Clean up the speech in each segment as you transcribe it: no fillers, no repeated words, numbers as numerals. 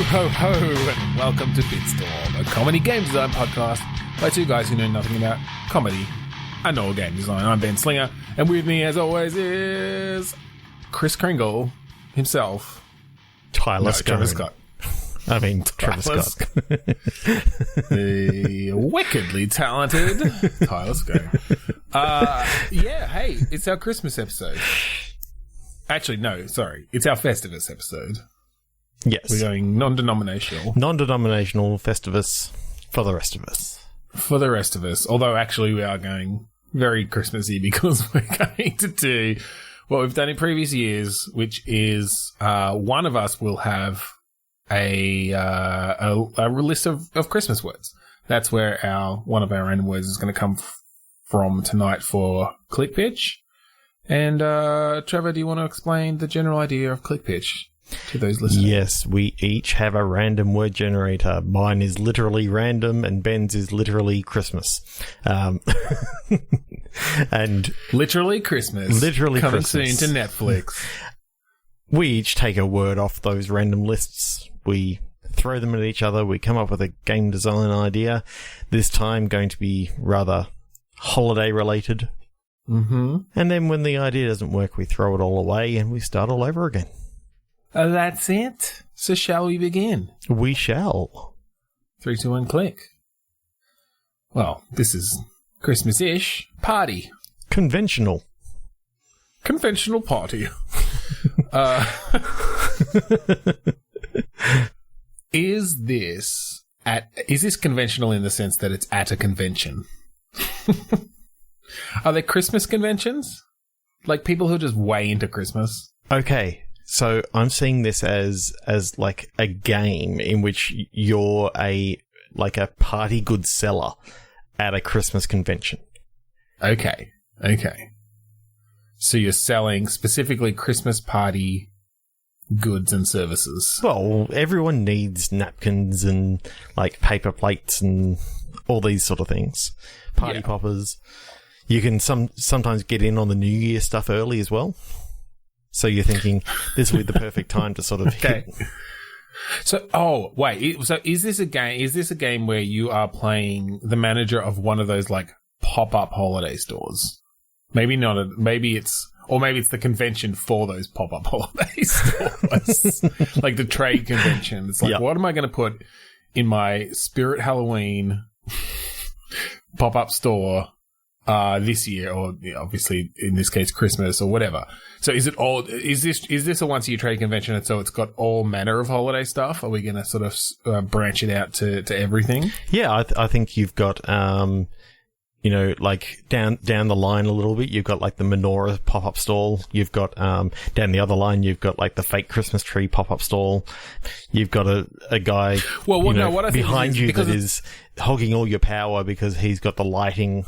ho, ho, and welcome to Bitstorm, a comedy game design podcast by two guys who know nothing about comedy and or game design. I'm Ben Slinger, and with me, as always, is Chris Kringle himself. Trevor Scott. Trevor Scott. The wickedly talented Tyler Scott. Hey, it's our Christmas episode. Actually, no, sorry. It's our Festivus episode. Yes. We're going non-denominational. Non-denominational Festivus for the rest of us. For the rest of us. Although, actually, we are going very Christmassy because we're going to do what we've done in previous years, which is one of us will have a list of Christmas words. That's where one of our random words is going to come from tonight for Click Pitch. And Trevor, do you want to explain the general idea of Click Pitch to those listeners? Yes, we each have a random word generator. Mine is literally random and Ben's is literally Christmas. And literally Christmas. Literally coming Christmas. soon to Netflix. We each take a word off those random lists. We throw them at each other. We come up with a game design idea. This time going to be rather holiday related. Mm-hmm. And then when the idea doesn't work, we throw it all away and we start all over again. That's it. So shall we begin? We shall. 3, 2, 1, click. Well, this is Christmas-ish. Party. Conventional. Conventional party. Is this conventional in the sense that it's at a convention? Are there Christmas conventions? Like people who are just way into Christmas? Okay, so I'm seeing this as like a game in which you're a party goods seller at a Christmas convention. Okay. So you're selling specifically Christmas party goods and services. Well, everyone needs napkins and like paper plates and all these sort of things. Party poppers. You can sometimes get in on the New Year stuff early as well. So you're thinking this would be the perfect time to sort of hit. So, is this a game? Is this a game where you are playing the manager of one of those like pop-up holiday stores? Maybe not. Maybe it's the convention for those pop-up holiday stores, like the trade convention. It's like, what am I going to put in my Spirit Halloween pop-up store this year, or obviously in this case Christmas or whatever? So is this a once a year trade convention, and so it's got all manner of holiday stuff? Are we going to sort of branch it out to everything? Yeah, I think you've got like down the line a little bit, you've got like the menorah pop-up stall. You've got down the other line, you've got like the fake Christmas tree pop-up stall. You've got a guy what I think behind you that is hogging all your power because he's got the lighting.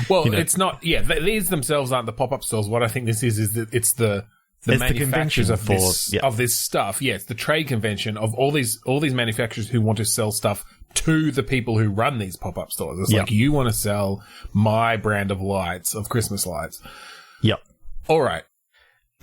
Well, it's not. Yeah, these themselves aren't the pop-up stores. What I think this is that it's the manufacturers of this stuff. Yeah, it's the trade convention of all these manufacturers who want to sell stuff to the people who run these pop-up stores. It's like, you want to sell my brand of lights, of Christmas lights. Yep. All right.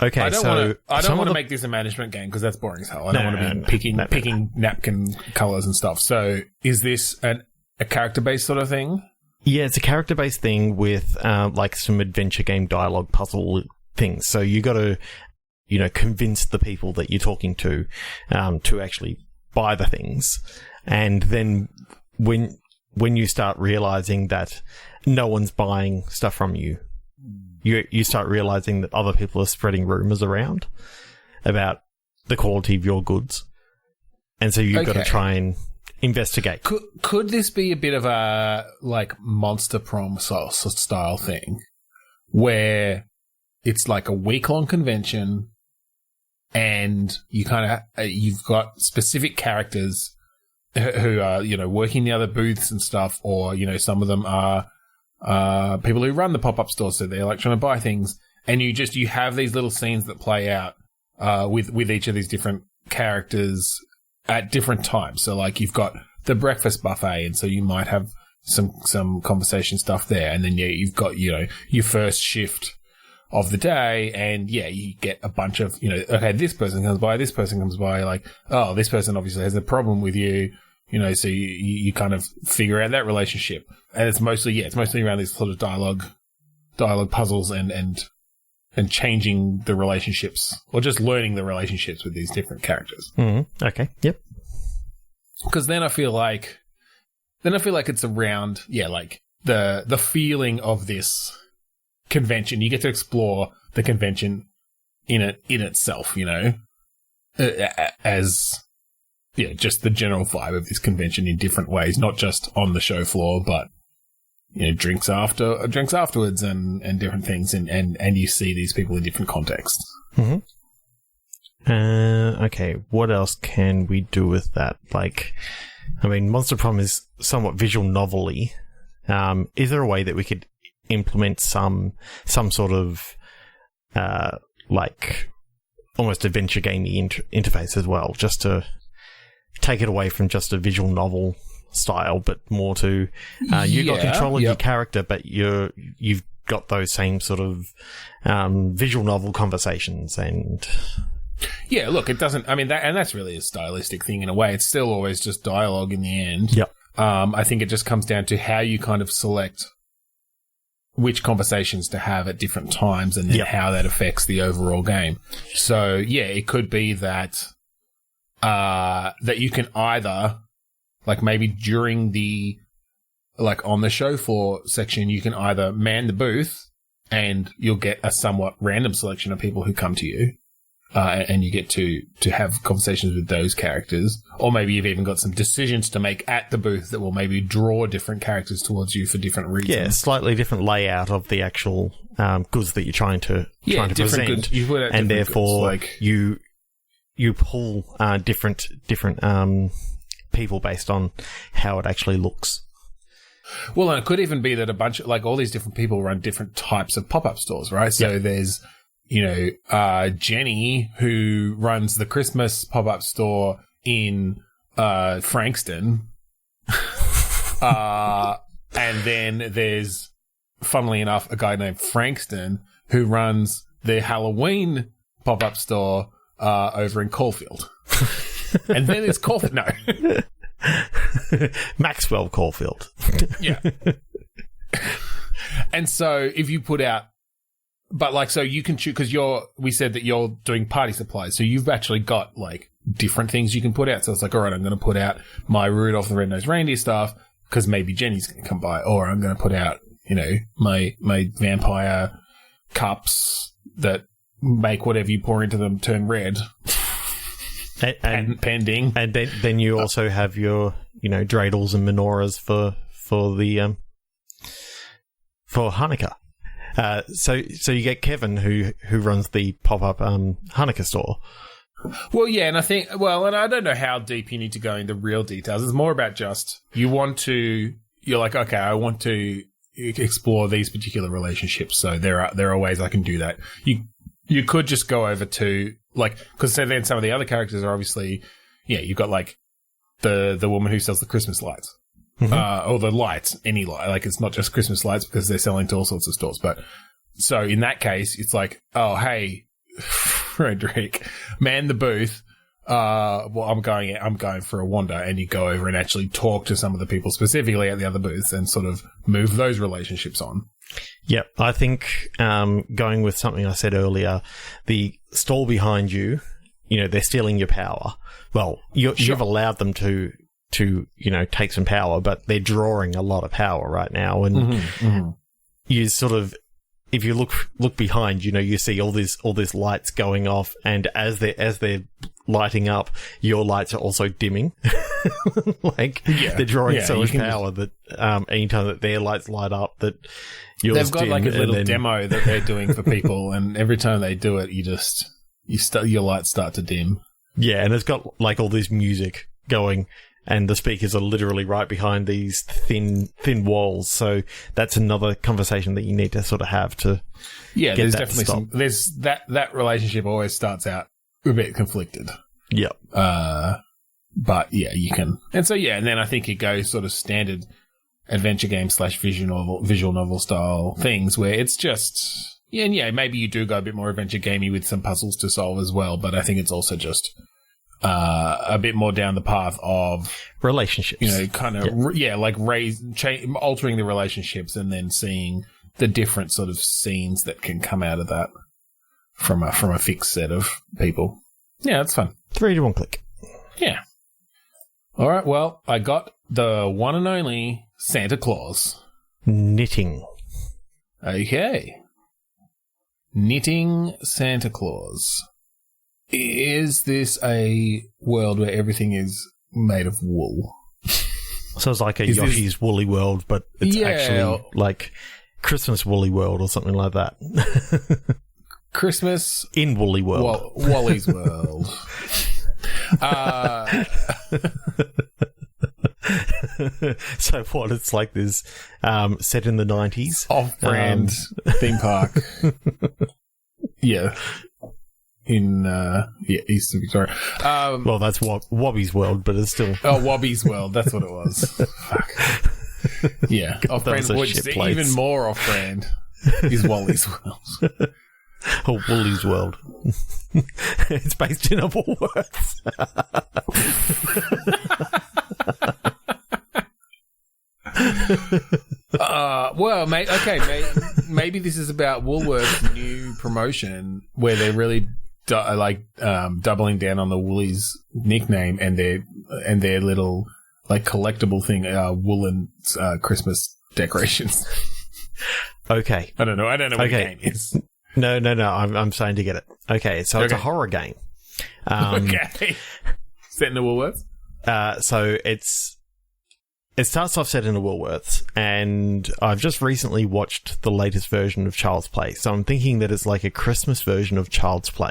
Okay, I don't want to make this a management game because that's boring as hell. I don't want to be picking napkin colors and stuff. So is this a character-based sort of thing? Yeah, it's a character-based thing with like some adventure game dialogue puzzle things. So you got to, convince the people that you're talking to actually buy the things. And then when you start realizing that no one's buying stuff from you, you start realizing that other people are spreading rumors around about the quality of your goods. And so you've got to try and investigate. Could this be a bit of a like Monster Prom style thing where it's like a week-long convention and you've got specific characters who are, working the other booths and stuff, or, some of them are people who run the pop-up stores, so they're like trying to buy things, and you have these little scenes that play out with each of these different characters at different times. So like you've got the breakfast buffet, and so you might have some conversation stuff there, and then you've got your first shift of the day, and you get a bunch of, okay, this person comes by, like, oh, this person obviously has a problem with you, so you kind of figure out that relationship. And it's mostly around these sort of dialogue puzzles and changing the relationships, or just learning the relationships with these different characters. Mm-hmm. Okay. Yep. Because then I feel like it's around, like the feeling of this convention. You get to explore the convention in itself, as just the general vibe of this convention in different ways, not just on the show floor, but drinks afterwards and different things, and you see these people in different contexts. Mm-hmm. Okay, what else can we do with that? Like, I mean, Monster Prom is somewhat visual novel-y. Is there a way that we could implement some sort of like almost adventure gamey interface as well, just to take it away from just a visual novel style, but more to you got control of your character, but you've got those same sort of visual novel conversations and. Yeah, look, it doesn't. I mean, that's really a stylistic thing in a way. It's still always just dialogue in the end. Yep. I think it just comes down to how you kind of select which conversations to have at different times, and then how that affects the overall game. So yeah, it could be that that you can either, like, maybe during the, like, on the show floor section, you can either man the booth and you'll get a somewhat random selection of people who come to you. And you get to have conversations with those characters. Or maybe you've even got some decisions to make at the booth that will maybe draw different characters towards you for different reasons. Yeah, slightly different layout of the actual goods that you're trying to present. Goods. You put out and therefore, goods, like, you pull different people based on how it actually looks. Well, and it could even be that a bunch of, like, all these different people run different types of pop-up stores, right? So there's, Jenny, who runs the Christmas pop-up store in Frankston. And then there's, funnily enough, a guy named Frankston who runs the Halloween pop-up store over in Caulfield. And then there's Caulfield. No. Maxwell Caulfield. Yeah. And so if you put out, but, like, so you can choose, because we said that you're doing party supplies, so you've actually got, like, different things you can put out. So it's like, all right, I'm going to put out my Rudolph the Red-Nosed Reindeer stuff, because maybe Jenny's going to come by, or I'm going to put out, my vampire cups that make whatever you pour into them turn red. And pending. And then you also have your, dreidels and menorahs for Hanukkah. So you get Kevin who runs the pop-up Hanukkah store. Well, yeah, and I think, and I don't know how deep you need to go into real details. It's more about just, you're like, okay, I want to explore these particular relationships, so there are ways I can do that. You could just go over to, like, because then some of the other characters are obviously, you've got, like, the woman who sells the Christmas lights. Or the lights, any light. Like, it's not just Christmas lights because they're selling to all sorts of stores. But so in that case, it's like, oh, hey, Frederick, man the booth. I'm going for a wander, and you go over and actually talk to some of the people specifically at the other booths and sort of move those relationships on. Yep, I think going with something I said earlier, the stall behind you, they're stealing your power. Well, you've allowed them to take some power, but they're drawing a lot of power right now. And you sort of, if you look behind, you see all these lights going off, and as they're lighting up, your lights are also dimming. They're drawing so much power that anytime that their lights light up, that yours they've got, like, a little demo that they're doing for people, and every time they do it, your lights start to dim. Yeah, and it's got, like, all this music going, and the speakers are literally right behind these thin walls. So that's another conversation that you need to sort of have to. Yeah, there's definitely there's that relationship always starts out a bit conflicted. Yep. But yeah, you can, and so and then I think it goes sort of standard adventure game / visual novel style things where it's just Yeah, and yeah, maybe you do go a bit more adventure gamey with some puzzles to solve as well, but I think it's also just a bit more down the path of relationships. Kind of altering the relationships and then seeing the different sort of scenes that can come out of that from a fixed set of people. Yeah, that's fun. 3 to 1 click. Yeah. All right. Well, I got the one and only Santa Claus. Knitting. Okay. Knitting Santa Claus. Is this a world where everything is made of wool? So it's like a Yoshi's Woolly World, but it's actually like Christmas Woolly World or something like that. Christmas in Woolly World. Wally's World. So what? It's like this set in the 90s. Off-brand theme park. Yeah. In Eastern Victoria. Well, that's Wobby's World, but it's still... Oh, Wobby's World. That's what it was. Fuck. Yeah. Off-brand, which is even more off-brand, is Wally's World. Oh, Woolly's World. It's based in a Woolworths. Well, maybe this is about Woolworths' new promotion where they're really doubling down on the Woolies nickname and their little like collectible thing, woolen Christmas decorations. Okay, I don't know what the game is. No. I'm starting to get it. Okay, so it's a horror game. Okay, set in the Woolworths. So it starts off set in the Woolworths, and I've just recently watched the latest version of Child's Play. So I'm thinking that it's like a Christmas version of Child's Play.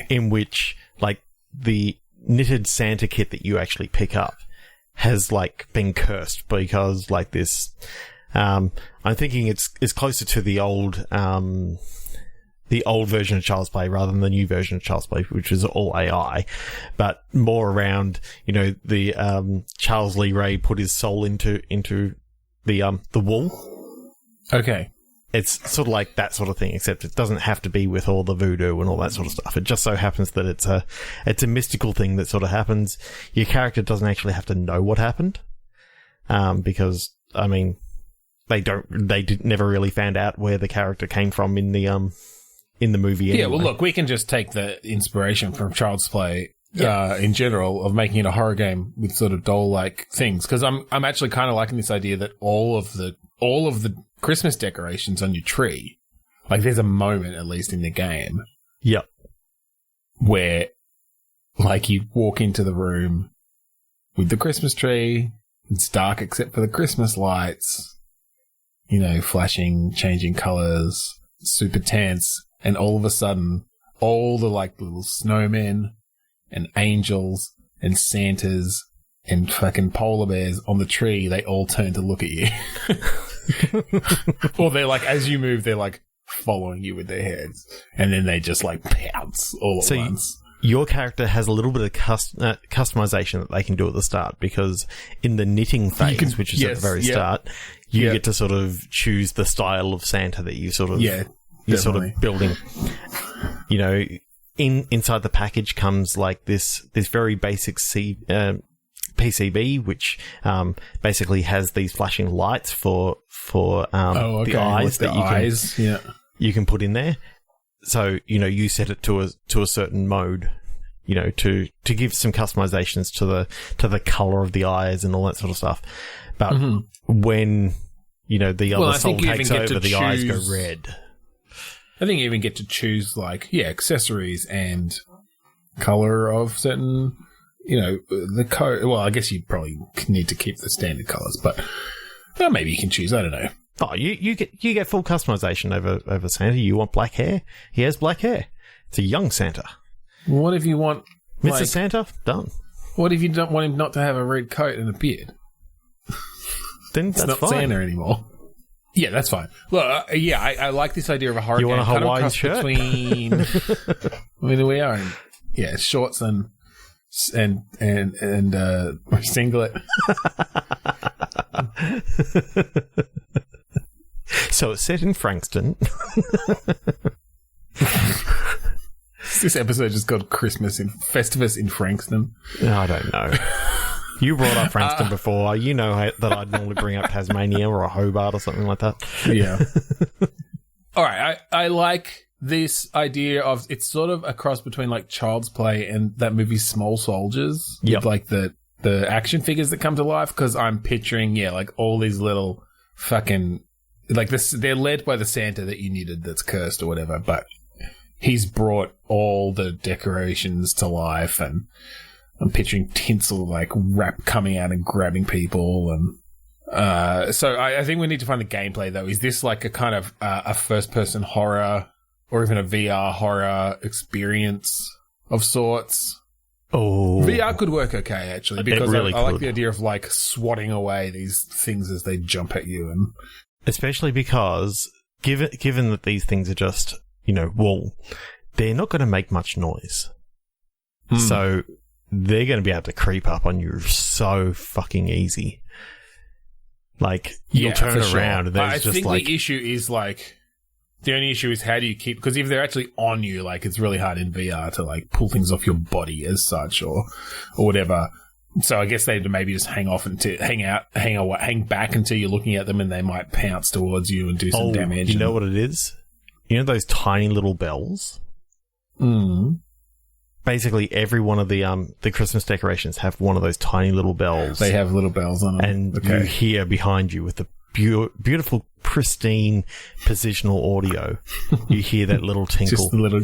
In which, like, the knitted Santa kit that you actually pick up has, like, been cursed because, like, this... I'm thinking it's closer to the old version of Child's Play rather than the new version of Child's Play, which is all AI, but more around, the Charles Lee Ray put his soul into the wool. Okay. It's sort of like that sort of thing, except it doesn't have to be with all the voodoo and all that sort of stuff. It just so happens that it's a mystical thing that sort of happens. Your character doesn't actually have to know what happened, because I mean, they never really found out where the character came from in the movie. Anyway. Yeah, well, look, we can just take the inspiration from Child's Play in general of making it a horror game with sort of doll-like things, because I'm actually kind of liking this idea that all of the Christmas decorations on your tree, like there's a moment at least in the game, where like you walk into the room with the Christmas tree, it's dark except for the Christmas lights, flashing, changing colors, super tense, and all of a sudden, all the like little snowmen and angels and Santas and fucking polar bears on the tree, they all turn to look at you. Or they're like, as you move, they're like following you with their heads, and then they just like pounce all at once. Your character has a little bit of customization that they can do at the start, because in the knitting phase, which is at the very start, you get to sort of choose the style of Santa that you sort of you're sort of building. Inside the package comes like this very basic PCB, which basically has these flashing lights for the eyes that you can put in there. So you set it to a certain mode, to give some customizations to the color of the eyes and all that sort of stuff. But when the other soul takes over, the eyes go red. I think you even get to choose accessories and color of certain. The code. Well, I guess you probably need to keep the standard colors, but maybe you can choose. I don't know. Oh, you get full customization over Santa. You want black hair? He has black hair. It's a young Santa. What if you want Mr. Santa? Done. What if you don't want him not to have a red coat and a beard? Then it's that's not fine. Santa anymore. Yeah, that's fine. Look, I like this idea of a horror game. You want a Hawaiian shirt? Between, I mean, we are in shorts and singlet. So it's set in Frankston. This episode just called Festivus in Frankston. I don't know. You brought up Frankston before. You know that I'd normally bring up Tasmania or a Hobart or something like that. Yeah. All right. I like this idea of it's sort of a cross between like Child's Play and that movie Small Soldiers. Yep. With like the action figures that come to life, because I'm picturing, like all these little fucking, like this, they're led by the Santa that you needed that's cursed or whatever, but he's brought all the decorations to life, and I'm picturing tinsel like wrap coming out and grabbing people, and so I think we need to find the gameplay though. Is this like a kind of a first-person horror or even a VR horror experience of sorts? Oh, VR could work okay actually, because really I like the idea of like swatting away these things as they jump at you, and especially because given that these things are just wool, they're not going to make much noise, so they're going to be able to creep up on you so fucking easy. Like, you'll turn around and there's just like... the only issue is how do you keep... Because if they're actually on you, like, it's really hard in VR to, like, pull things off your body as such or whatever. So I guess they'd maybe just hang back until you're looking at them, and they might pounce towards you and do some damage. You know what it is? You know those tiny little bells? Basically, every one of the Christmas decorations have one of those tiny little bells. They have little bells on them. And you hear behind you with the beautiful, pristine positional audio, you hear that little tinkle. Just a little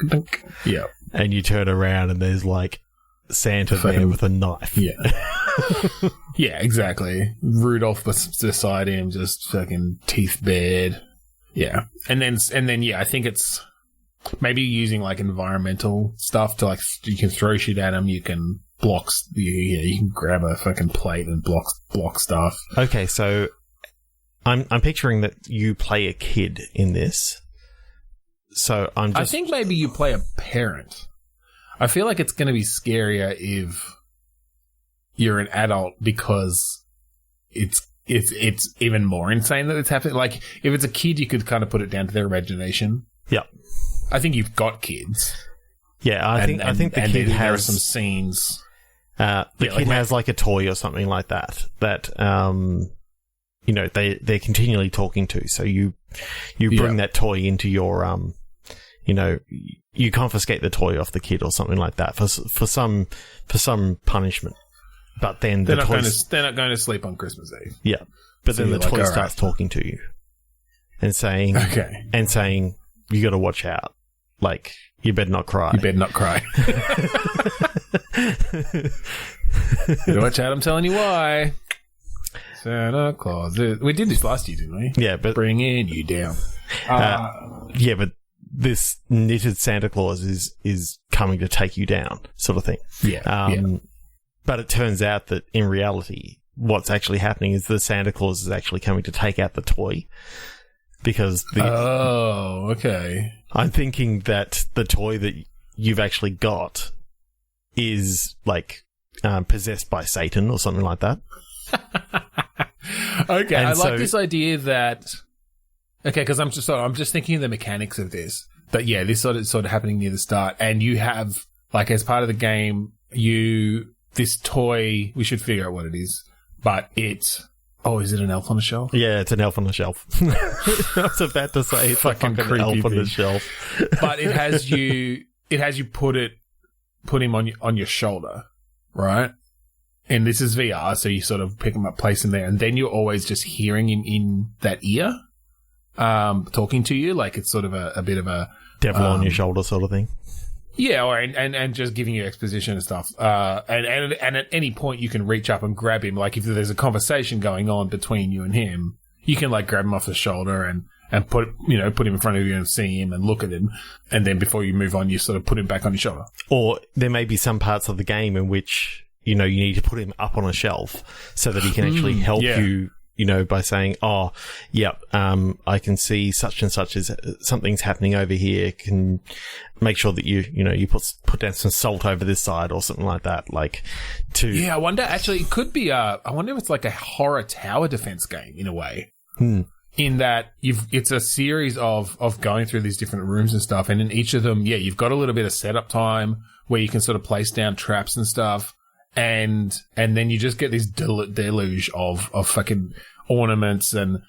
dunk. Yeah. And you turn around and there's like Santa there with a knife. Yeah. Yeah, exactly. Rudolph beside him, just fucking teeth bared. Yeah. And then yeah, I think it's maybe using like environmental stuff to like, you can throw shit at them, you can block, you can grab a fucking plate and block stuff. Okay, so I'm picturing that you play a kid in this. So I think maybe you play a parent. I feel like it's going to be scarier if you're an adult, because it's even more insane that it's happening. Like, if it's a kid, you could kind of put it down to their imagination. Yep. I think you've got kids. Yeah, I think the kid has... There are some scenes. The kid has like a toy or something like that they're continually talking to. So you bring that toy into your you confiscate the toy off the kid or something like that for some punishment. But then they're not going to sleep on Christmas Eve. Yeah, but so then the toy starts talking to you and saying you got to watch out. Like, you better not cry. You better not cry. You better watch out, I'm telling you why. Santa Claus. We did this last year, didn't we? Yeah, but... Bringing you down. Yeah, but this knitted Santa Claus is coming to take you down, sort of thing. Yeah. But it turns out that in reality, what's actually happening is the Santa Claus is actually coming to take out the toy. Because okay. I'm thinking that the toy that you've actually got is like possessed by Satan or something like that. Okay, and I like this idea that... Okay, because I'm just thinking of the mechanics of this. But yeah, this sort of happening near the start, and you have, like, as part of the game, this toy, we should figure out what it is, but it's... Oh, is it an elf on a shelf? Yeah, it's an elf on the shelf. I was about to say it's fucking creepy elf on the shelf. But it has you put him on your shoulder, right? And this is VR, so you sort of pick him up, place him there, and then you're always just hearing him in that ear, talking to you, like it's sort of a bit of a devil on your shoulder sort of thing. Yeah, or and just giving you exposition and stuff. And at any point you can reach up and grab him. Like if there's a conversation going on between you and him, you can like grab him off the shoulder and put him in front of you and see him and look at him. And then before you move on, you sort of put him back on your shoulder. Or there may be some parts of the game in which, you need to put him up on a shelf so that he can actually help you. By saying, I can see such and such is something's happening over here. Can make sure that you put down some salt over this side or something like that. I wonder. Actually, it could be I wonder if it's like a horror tower defense game in a way. in that it's a series of going through these different rooms and stuff, and in each of them, you've got a little bit of setup time where you can sort of place down traps and stuff, and then you just get this deluge of fucking ornaments and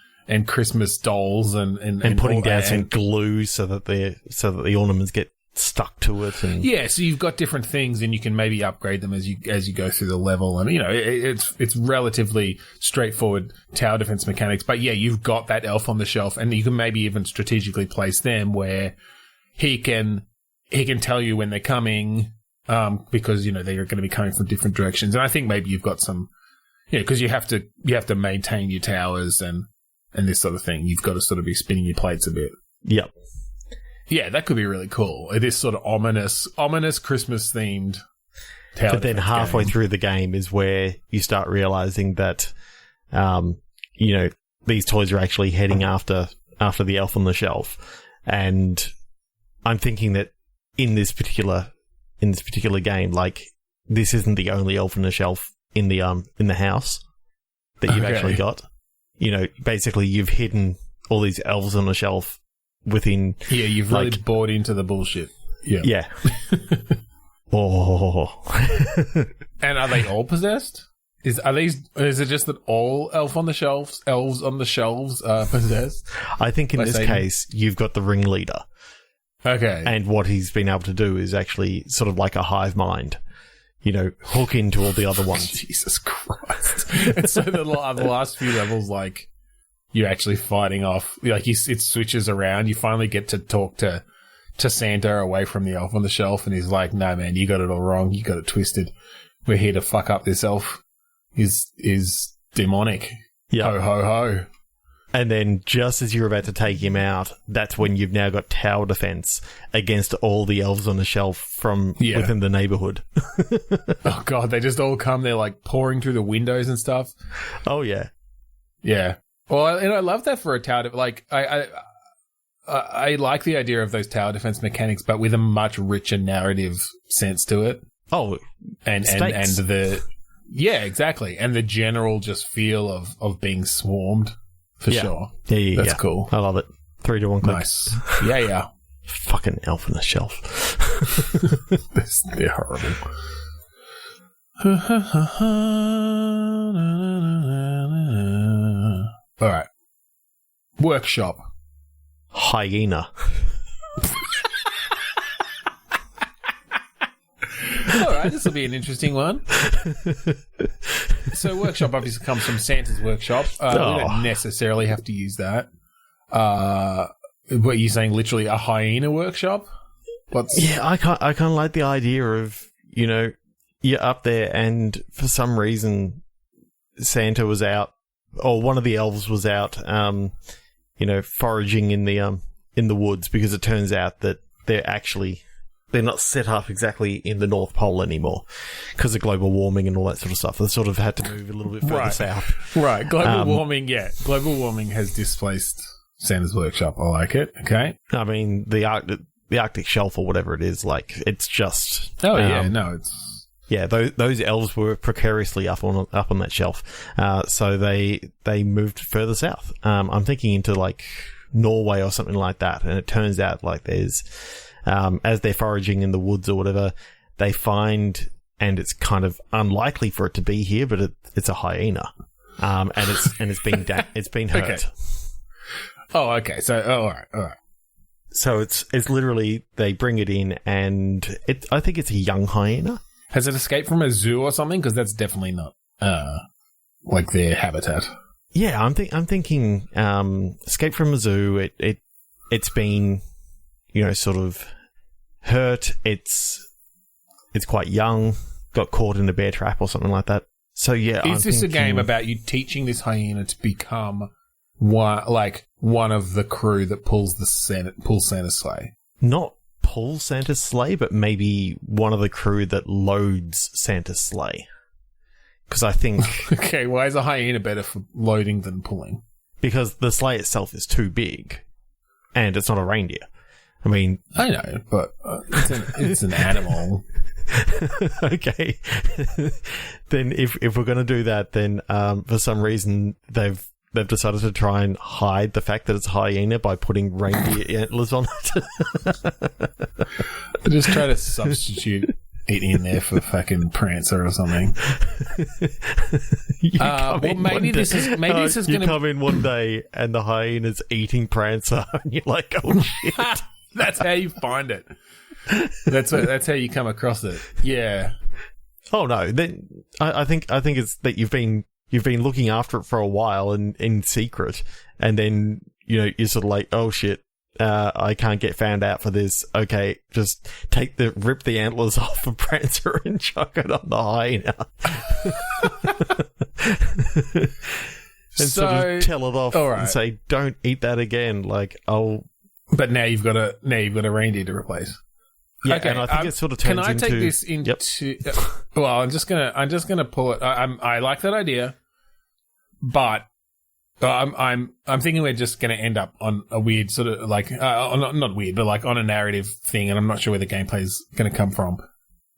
Christmas dolls and putting down some glue so that the ornaments get stuck to it. And so you've got different things, and you can maybe upgrade them as you go through the level. And it's relatively straightforward tower defense mechanics. But you've got that elf on the shelf, and you can maybe even strategically place them where he can tell you when they're coming, because they're going to be coming from different directions. And I think maybe you've got some, because you have to maintain your towers and this sort of thing. You've got to sort of be spinning your plates a bit. Yep. Yeah, that could be really cool. This sort of ominous Christmas themed tower. But then halfway through the game is where you start realizing that, these toys are actually heading after the elf on the shelf. And I'm thinking that in this particular game, like, this isn't the only elf on the shelf in the house that you've actually got. Basically you've hidden all these elves on the shelf within... Yeah, you've really bought into the bullshit. Yeah. Yeah. Oh. And are they all possessed? Is it just that all elves on the shelves are possessed? I think in this case, you've got the ringleader. Okay. And what he's been able to do is actually sort of like a hive mind. Hook into all the other ones. Jesus Christ. And so the last few levels, like, you're actually fighting off, like, it switches around. You finally get to talk to Santa away from the elf on the shelf, and he's like, no, man, you got it all wrong. You got it twisted. We're here to fuck up this elf. Is demonic. Yeah. Ho, ho, ho. And then just as you're about to take him out, that's when you've now got tower defense against all the elves on the shelf from within the neighborhood. Oh, God, they just all come. They're, like, pouring through the windows and stuff. Oh, yeah. Yeah. Well, and I love that for a tower. Like, I like the idea of those tower defense mechanics, but with a much richer narrative sense to it. Oh, and the exactly, and the general just feel of being swarmed for sure. Yeah, that's cool. I love it. 3 to 1 click. Nice. Yeah. Fucking elf on the shelf. They're horrible. All right. Workshop. Hyena. All right, this will be an interesting one. So workshop obviously comes from Santa's workshop. We don't necessarily have to use that. What are you saying? Literally a hyena workshop? I kind of like the idea of, you're up there and for some reason Santa was out, or one of the elves was out, foraging in the woods, because it turns out that they're not set up exactly in the North Pole anymore because of global warming and all that sort of stuff. They sort of had to move a little bit further south. Right. Global warming, Global warming has displaced Santa's workshop. I like it. Okay. I mean, the Arctic shelf or whatever it is, like, it's just... it's... Yeah, those elves were precariously up on that shelf. So they moved further south. I'm thinking into, like, Norway or something like that. And it turns out, like, there's... as they're foraging in the woods or whatever, they find, and it's kind of unlikely for it to be here, but it's a hyena, and it's been hurt. Okay. Oh, okay. So, all right. So it's literally, they bring it in, and I think it's a young hyena. Has it escaped from a zoo or something? Because that's definitely not like their habitat. Yeah, I'm thinking escape from a zoo. It's been, sort of hurt. It's quite young. Got caught in a bear trap or something like that. So yeah, is this a game about you teaching this hyena to become one of the crew that pulls Santa's sleigh? Not pull Santa's sleigh, but maybe one of the crew that loads Santa's sleigh. Because I think... Okay, why is a hyena better for loading than pulling? Because the sleigh itself is too big, and it's not a reindeer. I mean... I know, but it's an animal. Okay. Then if we're going to do that, then for some reason they've they've decided to try and hide the fact that it's hyena by putting reindeer antlers on it. Just try to substitute it in there for fucking Prancer or something. Well, maybe this is going to... You come in one day and the hyena's eating Prancer and you're like, oh shit. That's how you find it. That's how you come across it. Yeah. Oh no, then I think it's that you've been looking after it for a while in secret, and then you're sort of like, oh shit, I can't get found out for this. Okay, just rip the antlers off of Prancer and chuck it on the hyena. And sort of tell it off and say, don't eat that again. Like, oh. But now you've got a reindeer to replace. Yeah, okay, and I think it sort of turns into... Can I take this into... Yep. Well, I'm just gonna pull it. I like that idea, but I'm thinking we're just gonna end up on a weird sort of like not weird, but like on a narrative thing, and I'm not sure where the gameplay's gonna come from.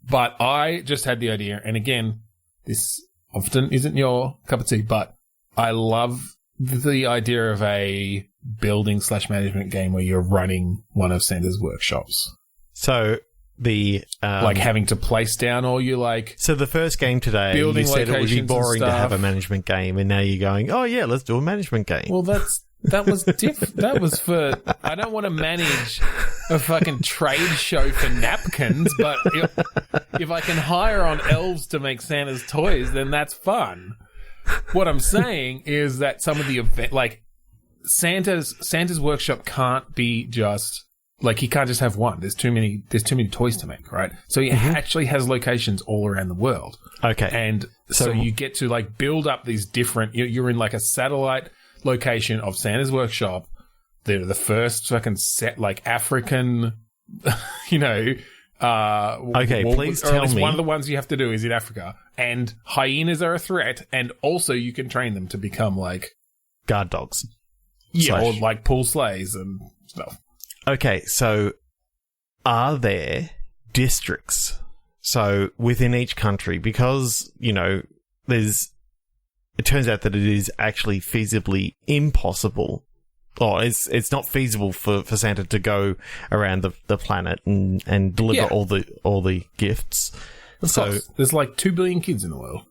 But I just had the idea, and again, this often isn't your cup of tea, but I love the idea of a building/management game where you're running one of Santa's workshops. So the like having to place down all you like. So the first game today, you said it would be boring to have a management game, and now you're going, oh yeah, let's do a management game. Well, that was that was for. I don't want to manage a fucking trade show for napkins, but if I can hire on elves to make Santa's toys, then that's fun. What I'm saying is that some of the event, like Santa's workshop, can't be just. Like, he can't just have one. There's too many toys to make, right? So he actually has locations all around the world. Okay. And so you get to, like, build up these different... You're in, like, a satellite location of Santa's workshop. They're the first fucking set, like, African, okay, please tell me... One of the ones you have to do is in Africa. And hyenas are a threat. And also you can train them to become, like... guard dogs. Yeah, or, like, pull sleighs and stuff. Okay, so are there districts? So within each country, because, it turns out that it is actually feasibly impossible, or it's not feasible for Santa to go around the planet and deliver all the gifts. So there's like 2 billion kids in the world.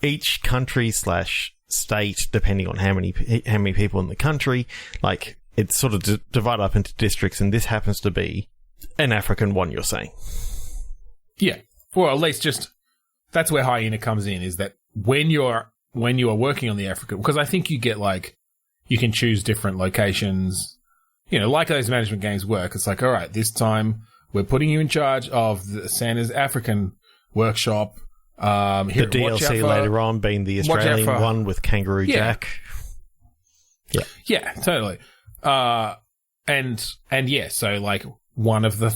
Each country/state, depending on how many people in the country, like... It's sort of divided up into districts, and this happens to be an African one, you're saying? Yeah. Well, at least just... That's where hyena comes in, is that when you are working on the African... Because I think you get, like... You can choose different locations. Like those management games work. It's like, all right, this time we're putting you in charge of Santa's African workshop. The DLC later on being the Australian one with Kangaroo Jack. Yeah. Yeah, totally. And yeah, so like one of the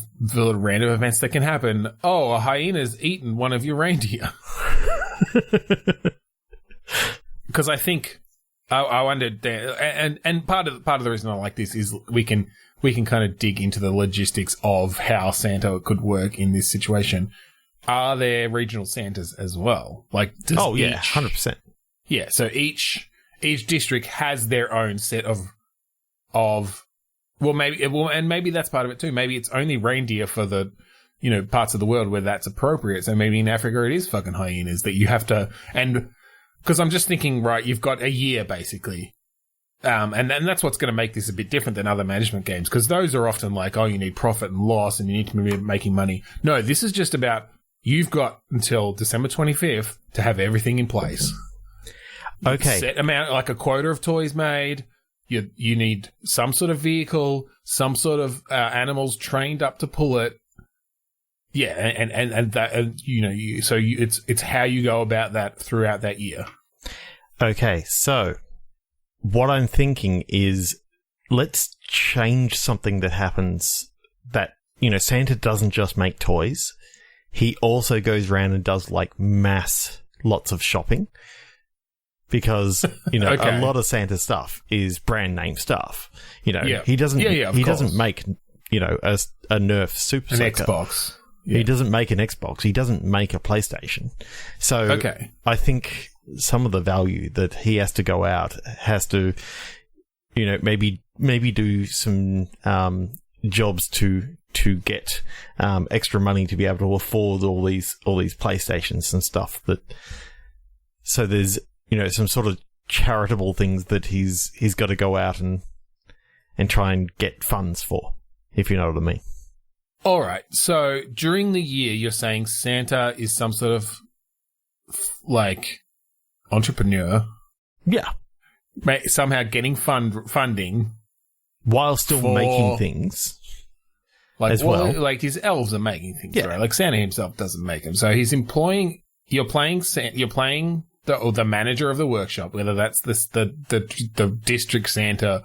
random events that can happen, a hyena's eaten one of your reindeer. Because I think I wonder, and part of the reason I like this is we can kind of dig into the logistics of how Santa could work in this situation. Are there regional Santas as well? Like, 100%. Yeah, so each district has their own set of maybe that's part of it too. Maybe it's only reindeer for the parts of the world where that's appropriate. So maybe in Africa it is fucking hyenas that you have to. And because I'm just thinking, right, you've got a year basically, and that's what's going to make this a bit different than other management games, because those are often like, you need profit and loss and you need to be making money. No, this is just about you've got until December 25th to have everything in place. Okay, set amount, like a quota of toys made. You need some sort of vehicle, some sort of animals trained up to pull it. Yeah, and that it's how you go about that throughout that year. Okay, so what I'm thinking is let's change something that happens that Santa doesn't just make toys. He also goes around and does like lots of shopping. Because, a lot of Santa stuff is brand name stuff. He doesn't make, a Nerf Super An Soaker. Xbox. Yeah. He doesn't make an Xbox. He doesn't make a PlayStation. So I think the value that he has to go out, has to, maybe do some jobs to get extra money to be able to afford all these PlayStations and stuff. So there's some sort of charitable things that he's got to go out and try and get funds for, if you know what I mean. All right. So during the year, you're saying Santa is some sort of like entrepreneur. Yeah. Somehow getting funding while still making things. Like, as well. Like his elves are making things, right? Like Santa himself doesn't make them. So he's employing, you're playing the manager of the workshop, whether that's the district Santa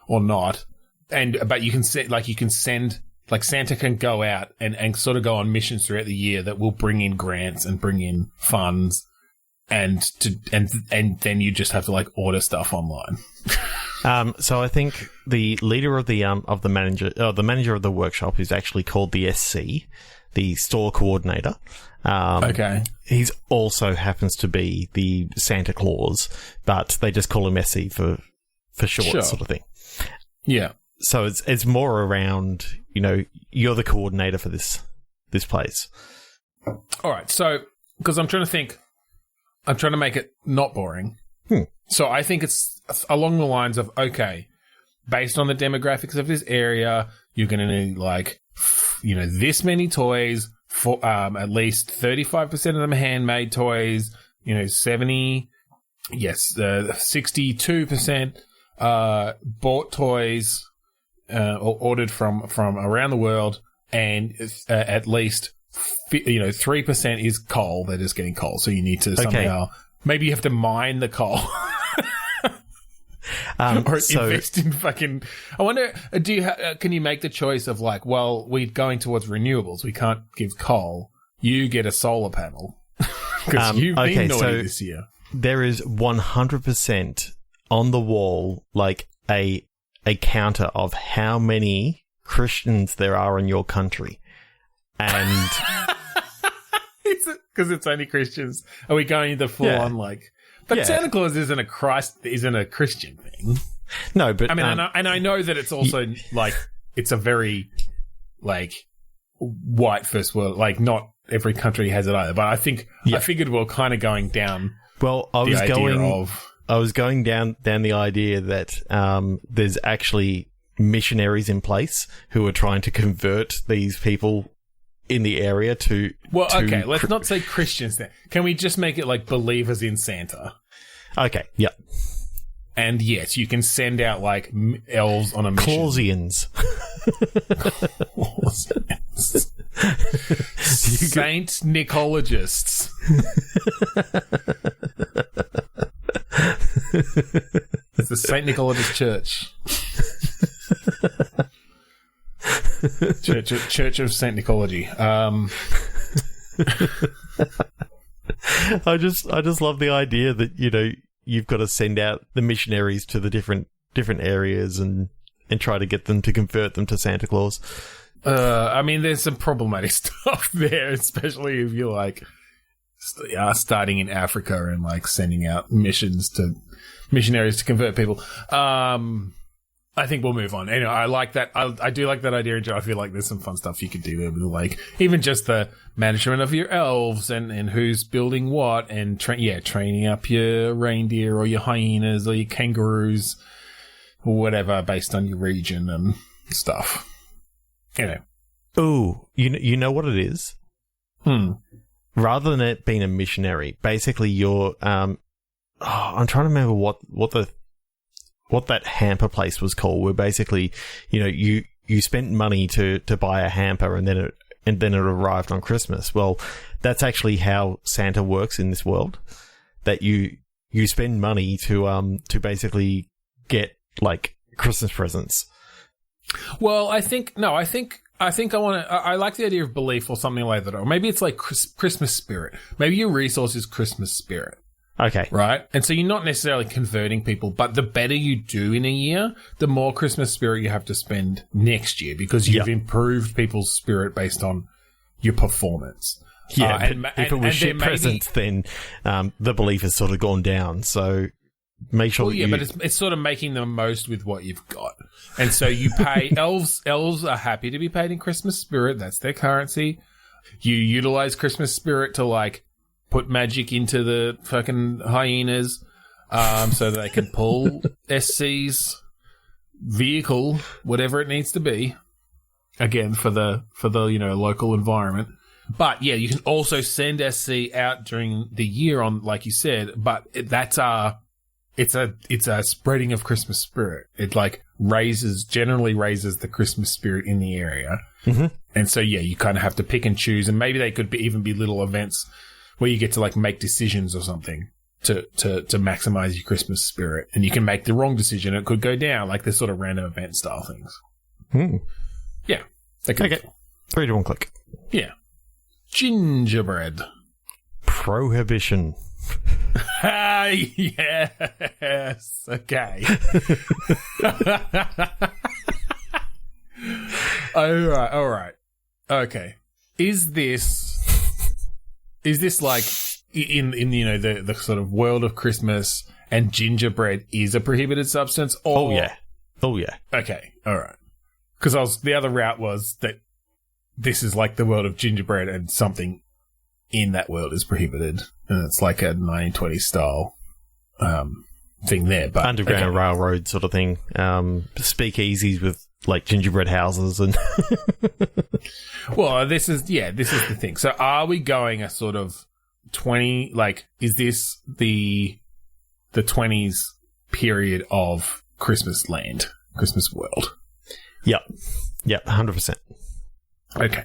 or not. But you can send, like Santa can go out and sort of go on missions throughout the year that will bring in grants and bring in funds, and then you just have to like order stuff online. So I think the leader of the manager of the workshop is actually called the SC, the store coordinator. Okay. He's also happens to be the Santa Claus, but they just call him SC for short, sort of thing. Yeah. So it's more around, you're the coordinator for this place. All right. So, because I'm trying to make it not boring. So I think it's along the lines of, okay, based on the demographics of this area, you're going to need like, this many toys for, at least 35% of them handmade toys, 62%, bought toys, or ordered from around the world, and at least 3% is coal. They're just getting coal, so you need to somehow maybe you have to mine the coal, or invest in fucking. I wonder, can you make the choice of like, well, we're going towards renewables. We can't give coal. You get a solar panel because you've been naughty this year. There is 100% on the wall, like a counter of how many Christians there are in your country. And because it's only Christians. Are we going the full on like? But Santa Claus isn't a Christian thing. No, but I mean, I know that it's also like it's a very like white first world. Like not every country has it either. But I think I figured we're kind of going down. Well, I was going down the idea that there's actually missionaries in place who are trying to convert these people in the area to... Well, okay, let's not say Christians then. Can we just make it like believers in Santa? Okay, yep. And yes, you can send out like elves on a mission. Clausians. Saintnickologists. It's the Saintnickologist Church. Church of Saintnickology. I just love the idea that you've got to send out the missionaries to the different areas and try to get them to convert them to Santa Claus. I mean, there's some problematic stuff there, especially if you're like starting in Africa and like sending out missionaries to convert people. I think we'll move on. Anyway, I like that. I do like that idea. I feel like there's some fun stuff you could do there with like even just the management of your elves and who's building what and training up your reindeer or your hyenas or your kangaroos or whatever based on your region and stuff. Oh, you know what it is? Rather than it being a missionary, basically you're I'm trying to remember what that hamper place was called, where basically, you spent money to buy a hamper and then it arrived on Christmas. Well, that's actually how Santa works in this world. That you spend money to basically get like Christmas presents. Well, I like the idea of belief or something like that. Or maybe it's like Christmas spirit. Maybe your resource is Christmas spirit. Okay. Right? And so you're not necessarily converting people, but the better you do in a year, the more Christmas spirit you have to spend next year because you've improved people's spirit based on your performance. Yeah, if it was shit presents, then the belief has sort of gone down. So make sure. Well, but it's sort of making the most with what you've got, and so you pay elves. Elves are happy to be paid in Christmas spirit. That's their currency. You utilize Christmas spirit to like put magic into the fucking hyenas, so that they can pull SC's vehicle, whatever it needs to be. Again, for the local environment. But yeah, you can also send SC out during the year on, like you said, but it's a spreading of Christmas spirit. It like generally raises the Christmas spirit in the area. Mm-hmm. And so, yeah, you kind of have to pick and choose, and maybe they could even be little events where you get to like make decisions or something to maximize your Christmas spirit, and you can make the wrong decision. It could go down, like this sort of random event style things. Hmm. Yeah. Okay. 3, 2, 1, click. Yeah. Gingerbread. Prohibition. Yes. Okay. All right. Okay. Is this like in the sort of world of Christmas, and gingerbread is a prohibited substance? Or... Oh yeah. Okay. All right. Because the other route was that this is like the world of gingerbread, and something in that world is prohibited, and it's like a 1920s style thing there. But Underground Railroad sort of thing. Speakeasies with like gingerbread houses and. Well, this is the thing. So, are we going a sort of 20? Like, is this the 20s period of Christmas land, Christmas world? Yep, 100%. Okay.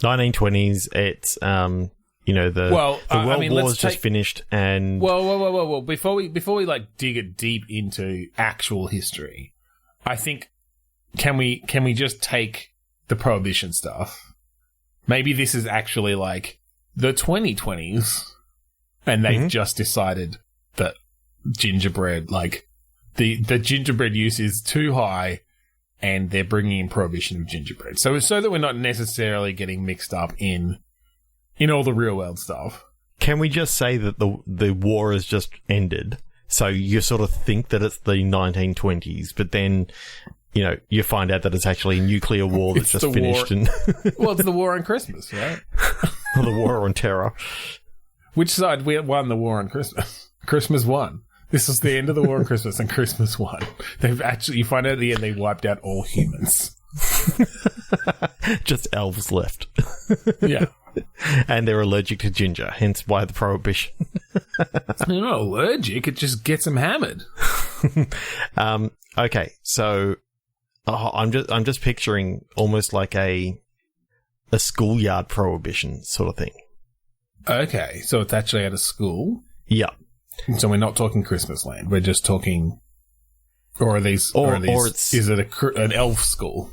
1920s. It's the World War's just finished, and well. Before we like dig it deep into actual history, I think can we just take the Prohibition stuff? Maybe this is actually like the 2020s, and they've just decided that gingerbread, like the gingerbread use is too high. And they're bringing in prohibition of gingerbread. So that we're not necessarily getting mixed up in all the real world stuff. Can we just say that the war has just ended? So you sort of think that it's the 1920s, but then, you find out that it's actually a nuclear war that's just finished. Well, it's the war on Christmas, right? Or the war on terror. Which side won the war on Christmas? Christmas won. This was the end of the war on Christmas, and Christmas won. You find out at the end they wiped out all humans. Just elves left. Yeah. And they're allergic to ginger, hence why the prohibition. They're not allergic, it just gets them hammered. Okay, so I'm just picturing almost like a schoolyard prohibition sort of thing. Okay, so it's actually at a school? Yeah. So we're not talking Christmas land. We're just talking, or is it an elf school?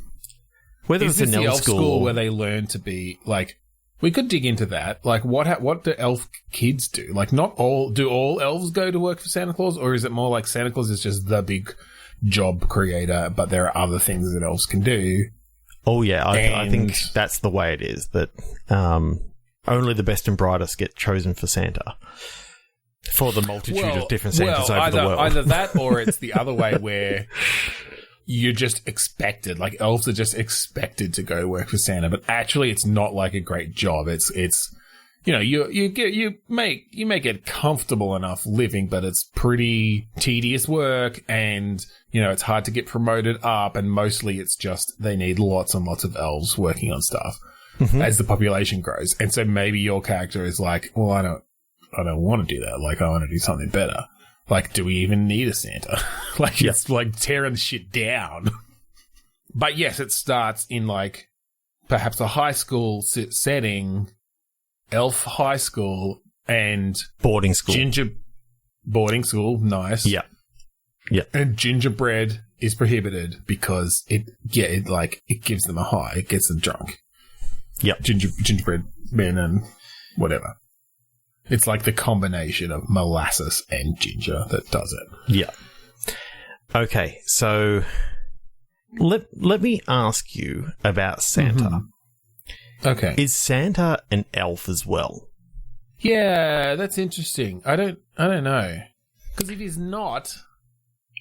Whether it's an elf school where they learn to be like, we could dig into that. Like, what do elf kids do? Like, do all elves go to work for Santa Claus, or is it more like Santa Claus is just the big job creator, but there are other things that elves can do? Oh yeah, I think that's the way it is. That only the best and brightest get chosen for Santa. For the multitude of different Santas over the world. Either that, or it's the other way where you're just expected. Like, elves are just expected to go work for Santa, but actually it's not like a great job. It's you make it comfortable enough living, but it's pretty tedious work, and it's hard to get promoted up, and mostly it's just they need lots and lots of elves working on stuff as the population grows. And so maybe your character is like, well, I don't want to do that. Like, I want to do something better. Like, do we even need a Santa? Like, it's like tearing shit down. But yes, it starts in like perhaps a high school setting, elf high school, and boarding school. Boarding school, nice. Yeah. And gingerbread is prohibited because it gives them a high. It gets them drunk. Yeah. Gingerbread men and whatever. It's like the combination of molasses and ginger that does it. Yeah. Okay, so let me ask you about Santa. Okay. Is Santa an elf as well? Yeah, that's interesting. I don't know. Because if he's not,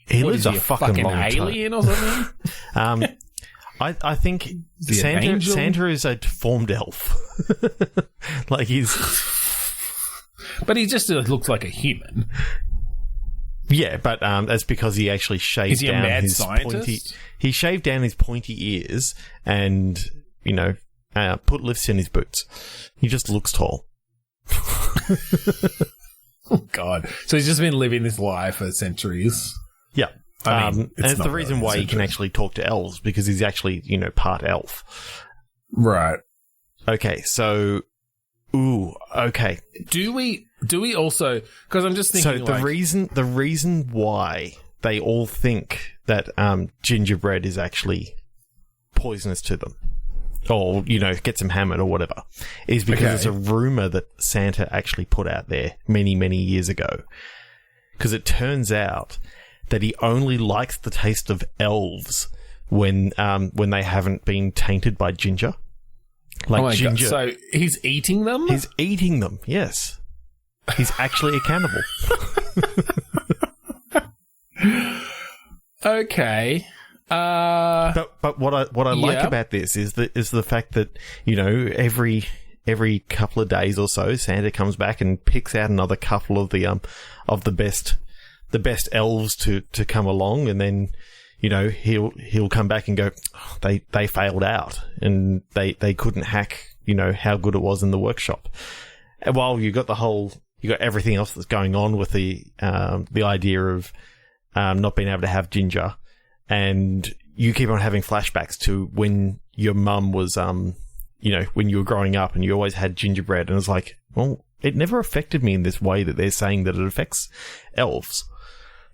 He what, lives is he a fucking long alien or something? time. I think Is he an angel? Santa is a deformed elf. Like he's... But he just looks like a human. Yeah, but that's because he actually shaved Is he a down mad his scientist? pointy... He shaved down his pointy ears and, you know, put lifts in his boots. He just looks tall. Oh, God. So he's just been living this life for centuries. Yeah. I mean, and it's the reason why he can actually talk to elves, because he's actually, you know, part elf. Right. Okay, so... Ooh, okay. Do we also... Because I'm just thinking, So the reason why they all think that gingerbread is actually poisonous to them, or, you know, gets them hammered or whatever, is because it's a rumor that Santa actually put out there many, many years ago. Because it turns out that he only likes the taste of elves when they haven't been tainted by ginger. Like oh my ginger. God. So he's eating them? He's eating them, yes. He's actually a cannibal. Okay. But what I like about this is the fact that, you know, every couple of days or so, Santa comes back and picks out another couple of the best elves to come along, and then, you know, he'll come back and go, oh, they failed out and they couldn't hack, you know, how good it was in the workshop. And while you got everything else that's going on with the idea of not being able to have ginger, and you keep on having flashbacks to when your mum was, you know, when you were growing up and you always had gingerbread, and it's like, well, it never affected me in this way that they're saying that it affects elves.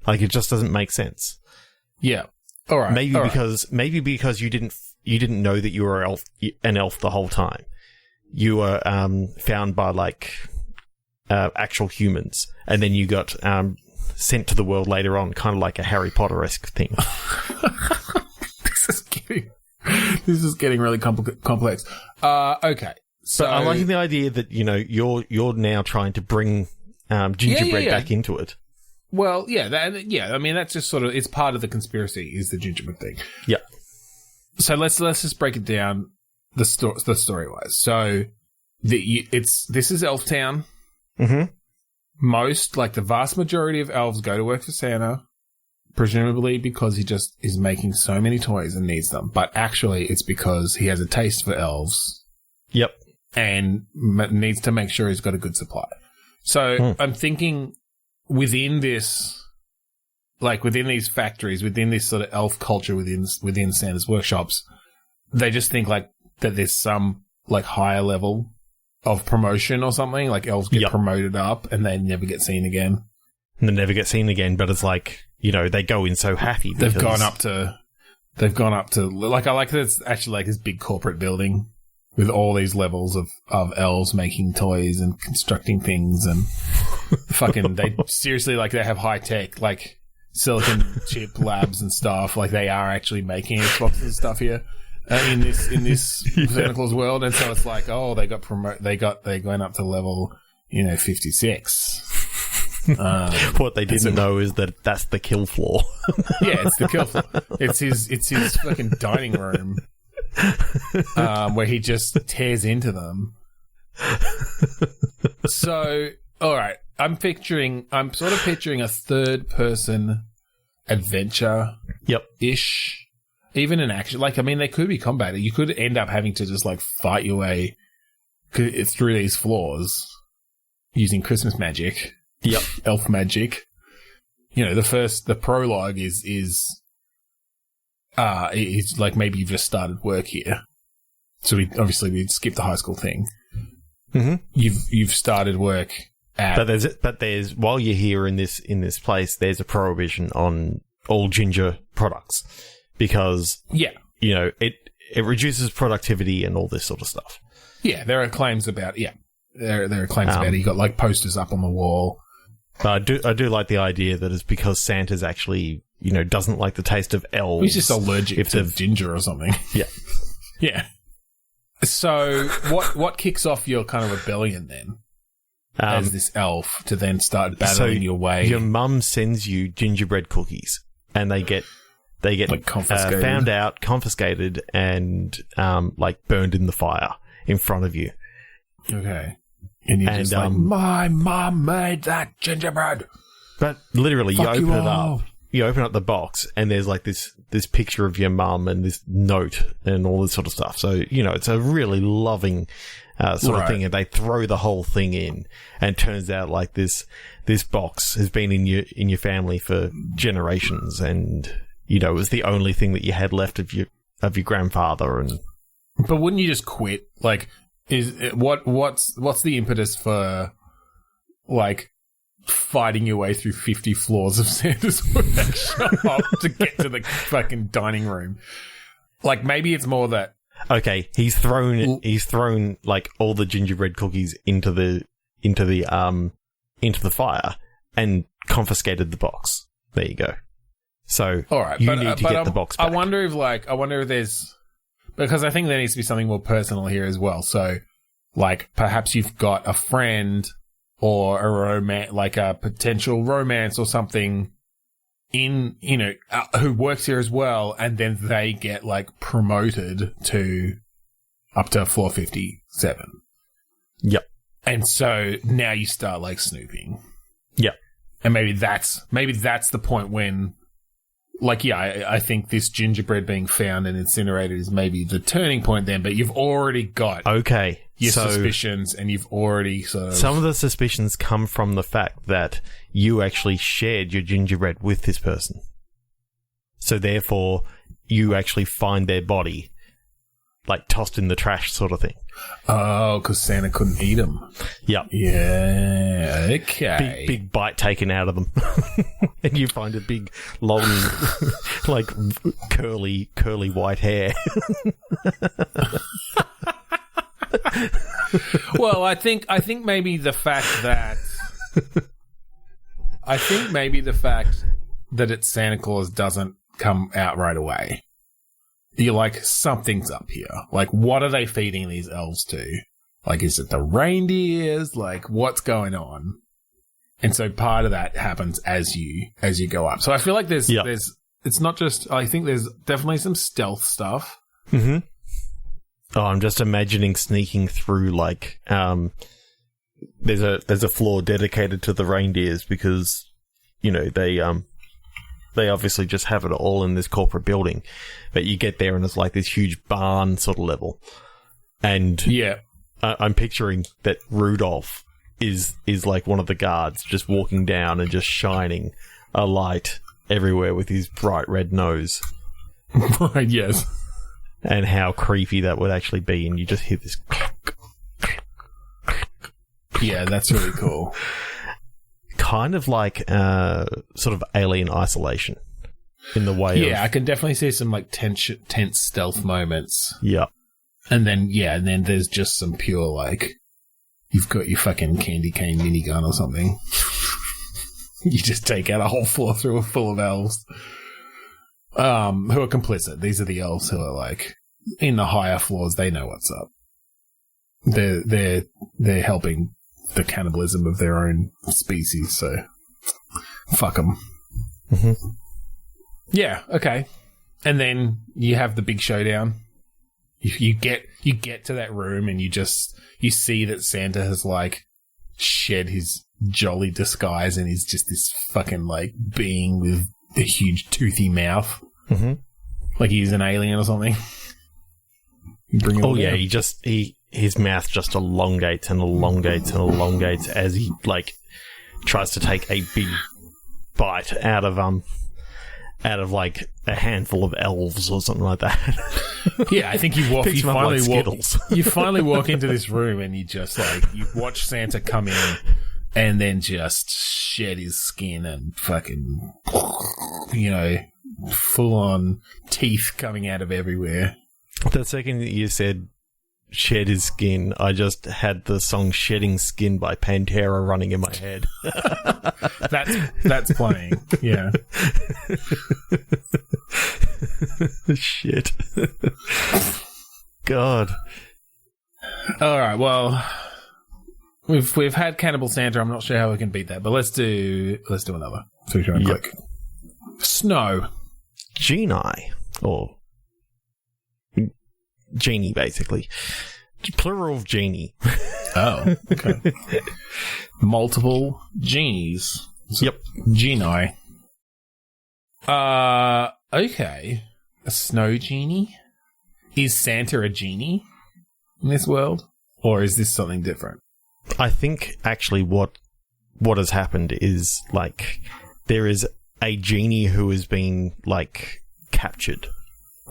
Like, it just doesn't make sense. Yeah. All right. Maybe because you didn't know that you were an elf the whole time. You were found by like actual humans, and then you got sent to the world later on, kind of like a Harry Potter-esque thing. This is getting really complex. Okay. So but I'm liking the idea that, you know, you're now trying to bring gingerbread back into it. Well, yeah, I mean, that's just sort of, it's part of the conspiracy, is the gingerbread thing. Yeah. So let's just break it down the story wise. So this is Elf Town. Mm-hmm. The vast majority of elves go to work for Santa, presumably because he just is making so many toys and needs them. But actually, it's because he has a taste for elves. Yep. And needs to make sure he's got a good supply. So I'm thinking within these factories, within this sort of elf culture within Santa's workshops, they just think like that there's some like higher level of promotion or something, like elves get promoted up and they never get seen again. And they never get seen again, but it's like, you know, they go in so happy. They've gone up to, like, I like that it's actually like this big corporate building with all these levels of elves making toys and constructing things, and fucking, they seriously, like, they have high tech, like, silicon chip labs and stuff. Like, they are actually making Xboxes and stuff here. In this Santa Claus world, and so it's like, oh, they went up to level, 56. What they didn't know is that that's the kill floor. Yeah, it's the kill floor. It's his fucking dining room, where he just tears into them. So, all right, I'm sort of picturing a third person adventure. Yep. Ish. Even in action, like, I mean, they could be combated. You could end up having to just, like, fight your way through these floors using Christmas magic. Yep. Elf magic. The prologue is like, maybe you've just started work here. So we skipped the high school thing. Mm-hmm. You've started work at... But there's, while you're here in this place, there's a prohibition on all ginger products. Because, it reduces productivity and all this sort of stuff. Yeah, there are claims about, there are claims about it. You got, like, posters up on the wall. But I do like the idea that it's because Santa's actually, doesn't like the taste of elves. He's just allergic to ginger or something. Yeah. Yeah. So what kicks off your kind of rebellion then? As this elf to then start battling your way. Your mum sends you gingerbread cookies, and they get like confiscated. Found out, confiscated, and like burned in the fire in front of you. Okay, and you're just like, my mum made that gingerbread. But literally, Fuck you open it up. You open up the box, and there's like this picture of your mum and this note and all this sort of stuff. So it's a really loving. Sort of thing, and they throw the whole thing in, and it turns out like this box has been in your family for generations, and it was the only thing that you had left of your grandfather. And but wouldn't you just quit? Like, what's the impetus for like fighting your way through 50 floors of Santa's workshop to get to the fucking dining room? Like, maybe it's more that. Okay, he's thrown like all the gingerbread cookies into the fire and confiscated the box. There you go. So all right, you need to get the box back. I wonder if there's, because I think there needs to be something more personal here as well. So like perhaps you've got a friend or a potential romance or something in, who works here as well, and then they get like promoted to up to floor 57. Yep. And so now you start like snooping. Yep. And maybe that's the point when, like, I think this gingerbread being found and incinerated is maybe the turning point then, but you've already got your suspicions, and you've already sort of... Some of the suspicions come from the fact that you actually shared your gingerbread with this person. So therefore, you actually find their body, like tossed in the trash sort of thing. Oh, because Santa couldn't eat them. Yep. Yeah, okay. Big bite taken out of them. And you find a big, long, like, curly white hair. Well, I think maybe the fact that it's Santa Claus doesn't come out right away. You're like, something's up here. Like, what are they feeding these elves to? Like, is it the reindeers? Like, what's going on? And so part of that happens as you go up. So I feel like there's it's not just, I think there's definitely some stealth stuff. Mm-hmm. Oh, I'm just imagining sneaking through, like, there's a floor dedicated to the reindeers because, they obviously just have it all in this corporate building. But you get there and it's like this huge barn sort of level. And I'm picturing that Rudolph is like one of the guards just walking down and just shining a light everywhere with his bright red nose. Right, yes. And how creepy that would actually be. And you just hear this clunk, clunk, clunk. Yeah, that's really cool. Kind of like sort of Alien Isolation in the way of... Yeah, I can definitely see some like tense stealth moments. Yeah. And then there's just some pure like, you've got your fucking candy cane minigun or something. You just take out a whole floor through full of elves. Who are complicit. These are the elves who are like in the higher floors. They know what's up. They're helping the cannibalism of their own species. So fuck them. Mm-hmm. Yeah. Okay. And then you have the big showdown. You get to that room and you see that Santa has like shed his jolly disguise and is just this fucking like being with a huge toothy mouth. Mm-hmm. Like he's an alien or something. His mouth just elongates and elongates and elongates as he like tries to take a big bite out of like a handful of elves or something like that. Yeah, I think you finally walk into this room and you watch Santa come in and then just shed his skin and fucking, full on teeth coming out of everywhere. The second that you said shed his skin, I just had the song Shedding Skin by Pantera running in my head. That's playing, yeah. Shit. God. right. Well, we've had Cannibal Santa. I'm not sure how we can beat that, but let's do another. So click. Snow. Genie. Or genie, basically. Plural of genie. Oh, okay. Multiple genies. Yep. Genii. Okay. A snow genie? Is Santa a genie in this world? Or is this something different? I think actually what has happened is, like, there is a genie who has been, like, captured.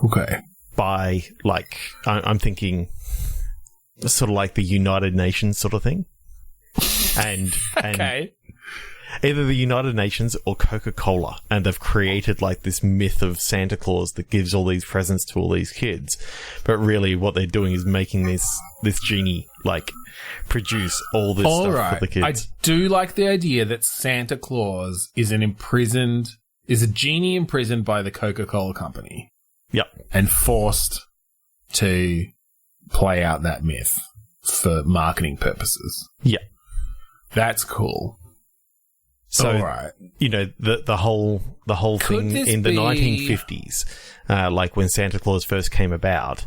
Okay. By, like, I'm thinking sort of like the United Nations sort of thing. And Okay. Either the United Nations or Coca Cola, and they've created like this myth of Santa Claus that gives all these presents to all these kids. But really, what they're doing is making this genie like produce all this stuff for the kids. I do like the idea that Santa Claus is a genie imprisoned by the Coca Cola company. Yep, and forced to play out that myth for marketing purposes. Yeah, that's cool. So, right. You know, the whole thing in the 1950s, like when Santa Claus first came about,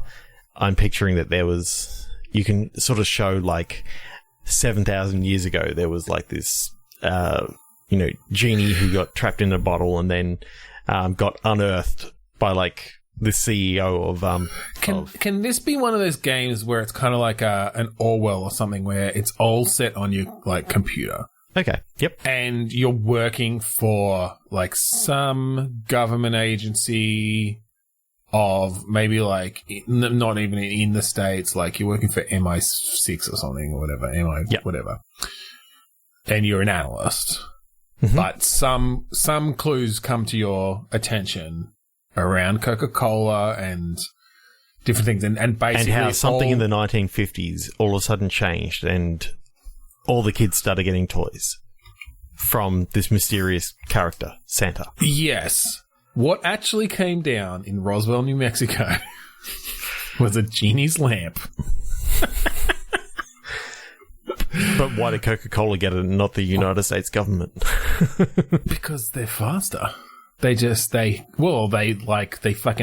I'm picturing that there was, you can sort of show like 7,000 years ago, there was like this, genie who got trapped in a bottle and then got unearthed by like the CEO of... Can this be one of those games where it's kind of like an Orwell or something where it's all set on your like computer? Okay. Yep. And you're working for like some government agency of maybe like not even in the States, like you're working for MI6 or something or whatever, whatever. And you're an analyst. Mm-hmm. But some clues come to your attention around Coca-Cola and different things and basically and how something in the 1950s all of a sudden changed and all the kids started getting toys from this mysterious character, Santa. Yes. What actually came down in Roswell, New Mexico was a genie's lamp. But why did Coca-Cola get it and not the United States government? Because they're faster. They fucking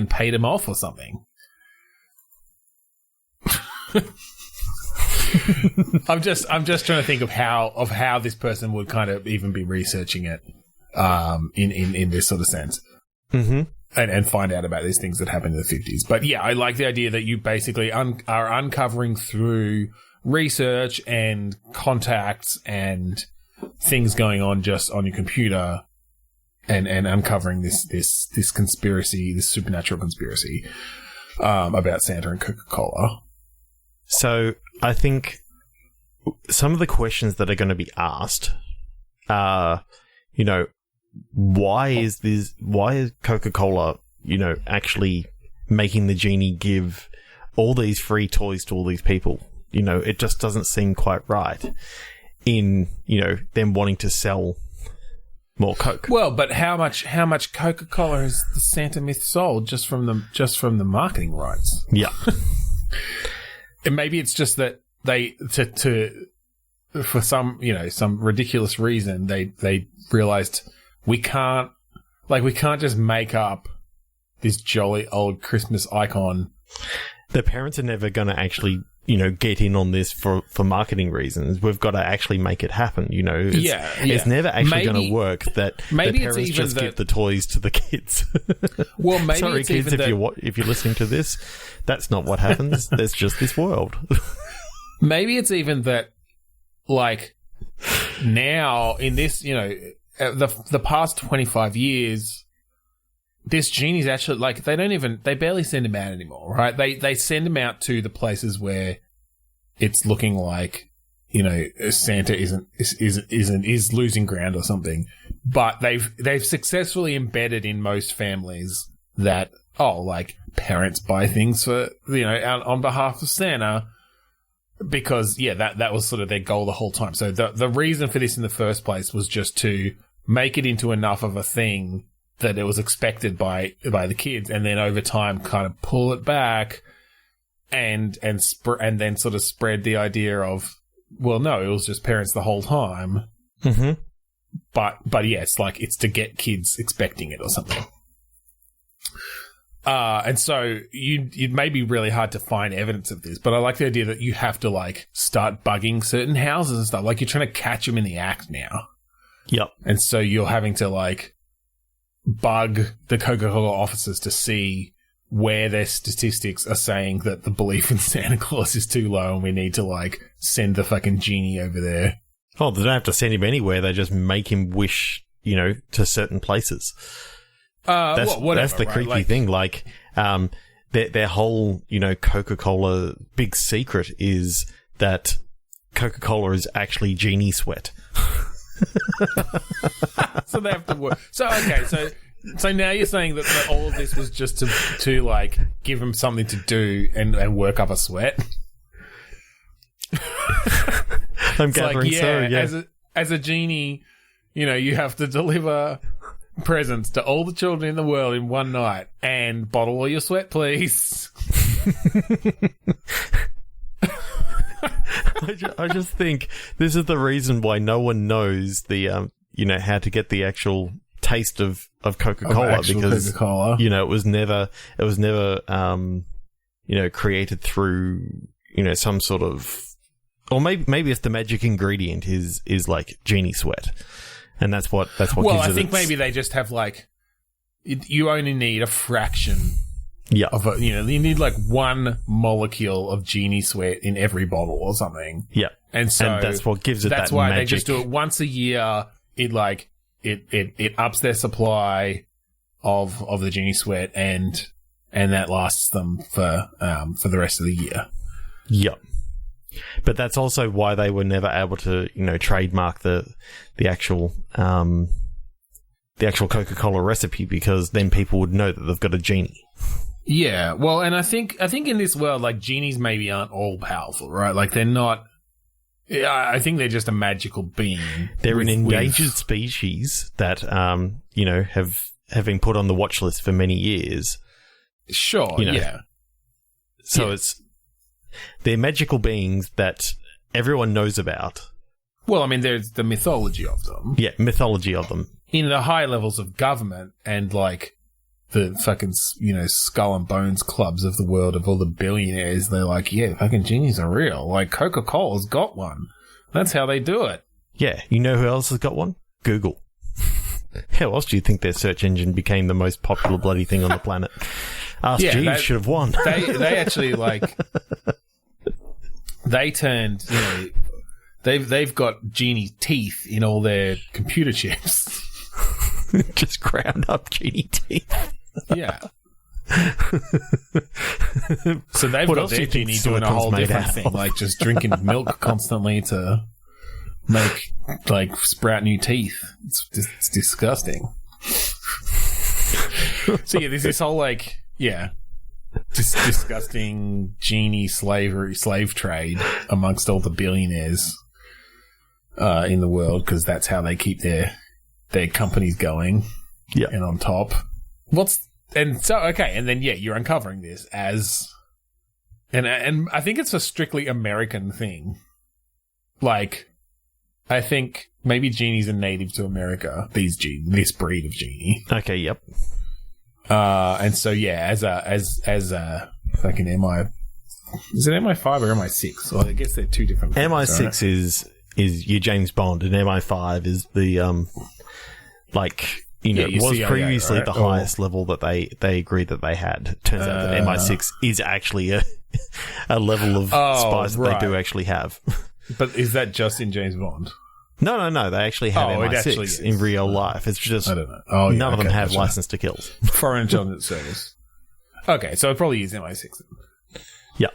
paid him off or something. I'm just trying to think of how this person would kind of even be researching it, in this sort of sense, mm-hmm. and find out about these things that happened in the 50s. But yeah, I like the idea that you basically are uncovering through research and contacts and things going on just on your computer, and uncovering this conspiracy, this supernatural conspiracy, about Santa and Coca-Cola. So I think some of the questions that are going to be asked are, why is Coca-Cola, actually making the genie give all these free toys to all these people? It just doesn't seem quite right in, them wanting to sell more Coke. Well, but how much Coca-Cola has the Santa myth sold just from the marketing rights? Yeah. And maybe it's just that they for some ridiculous reason they realized we can't just make up this jolly old Christmas icon. The parents are never going to actually get in on this for marketing reasons. We've got to actually make it happen. It's never actually going to work that the parents just give the toys to the kids. Well, maybe sorry, it's kids, even if you're listening to this, that's not what happens. There's just this world. Maybe it's even that, like, now in this, the past 25 years, this genie's actually, like, they barely send him out anymore, right? They send him out to the places where it's looking like, Santa is losing ground or something. But they've successfully embedded in most families that, parents buy things for, on behalf of Santa, because, that was sort of their goal the whole time. So the reason for this in the first place was just to make it into enough of a thing that it was expected by the kids, and then over time kind of pull it back and then sort of spread the idea of, well, no, it was just parents the whole time. Mm-hmm. But yeah, it's like it's to get kids expecting it or something. And so it may be really hard to find evidence of this, but I like the idea that you have to like start bugging certain houses and stuff. Like you're trying to catch them in the act now. Yep. And so you're having to like bug the Coca Cola officers to see where their statistics are saying that the belief in Santa Claus is too low and we need to like send the fucking genie over there. Oh, they don't have to send him anywhere. They just make him wish, to certain places. That's the creepy thing. Like, their whole, Coca-Cola big secret is that Coca-Cola is actually genie sweat. So they have to work. So, okay, so now you're saying that all of this was just to like give them something to do and work up a sweat? I'm gathering yeah. As a genie, you have to deliver presents to all the children in the world in one night and bottle all your sweat, please. I just think this is the reason why no one knows the how to get the actual taste of Coca-Cola, because Coca-Cola. It was never created through some sort of, or maybe it's the magic ingredient is like genie sweat, and that's what well, gives I it think maybe they just have like you only need a fraction. Yeah, of a, you need like one molecule of genie sweat in every bottle or something. Yeah, and that's what gives it. That's that why magic. They just do it once a year. It ups their supply of the genie sweat, and that lasts them for the rest of the year. Yep. But that's also why they were never able to, trademark the actual Coca-Cola recipe, because then people would know that they've got a genie. Yeah, well, and I think in this world, like, genies maybe aren't all powerful, right? Like, they're not. I think they're just a magical being. They're an endangered species that, have been put on the watch list for many years. Sure, yeah. So they're magical beings that everyone knows about. Well, I mean, there's the mythology of them. Yeah, mythology of them. In the high levels of government and, like, the fucking, skull and bones clubs of the world of all the billionaires, they're like, yeah, fucking genies are real. Like, Coca-Cola's got one. That's how they do it. Yeah, you know who else has got one? Google. How else do you think their search engine became the most popular bloody thing on the planet? Ask Jeeves should have won. They actually, like, they turned, they've got genie teeth in all their computer chips. Just ground up genie teeth. Yeah. So they've got their genie doing a whole different thing, like just drinking milk constantly to make, like, sprout new teeth. It's disgusting. So yeah, there's this whole, like, disgusting genie slave trade amongst all the billionaires in the world, because that's how they keep their companies going. Yeah, and on top, and then you're uncovering this as, and I think it's a strictly American thing. Like, I think maybe genies are native to America. This breed of genie. Okay. Yep. And so as a fucking is it MI5 or MI6? Well, I guess they're two different things, MI6 right? is your James Bond, and MI5 is the it was CIA, previously right? The highest level that they agreed that they had. Turns out that MI6 is actually a level of spice that they do actually have. But is that just in James Bond? No. They actually have MI6 in real life. It's just I don't know. None of them have license to kill. Foreign Intelligence Service. Okay, so it probably is MI6 then. Yeah.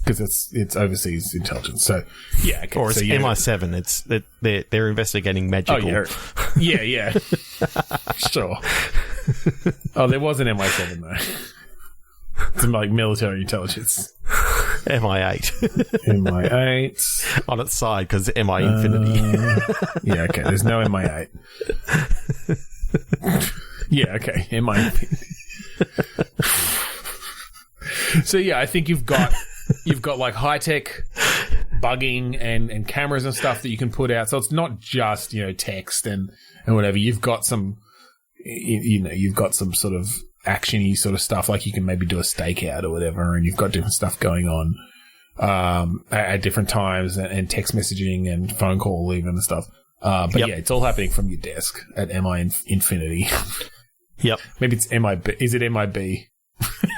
Because it's overseas intelligence. So, yeah. Okay, or it's MI7. They're investigating magical. Oh, yeah. Sure. Oh, there was an MI7 though. It's like military intelligence. MI8. MI8. On its side, because MI Infinity. Yeah, okay. There's no MI8. Yeah, okay. MI Infinity. So, yeah, I think you've got You've got like high tech bugging and cameras and stuff that you can put out. So it's not just, text and whatever. You've got some, you've got some sort of actiony sort of stuff. Like you can maybe do a stakeout or whatever, and you've got different stuff going on, at different times and text messaging and phone call even and stuff. But yeah, it's all happening from your desk at MI Infinity. Yep. Maybe it's MIB. Is it MIB?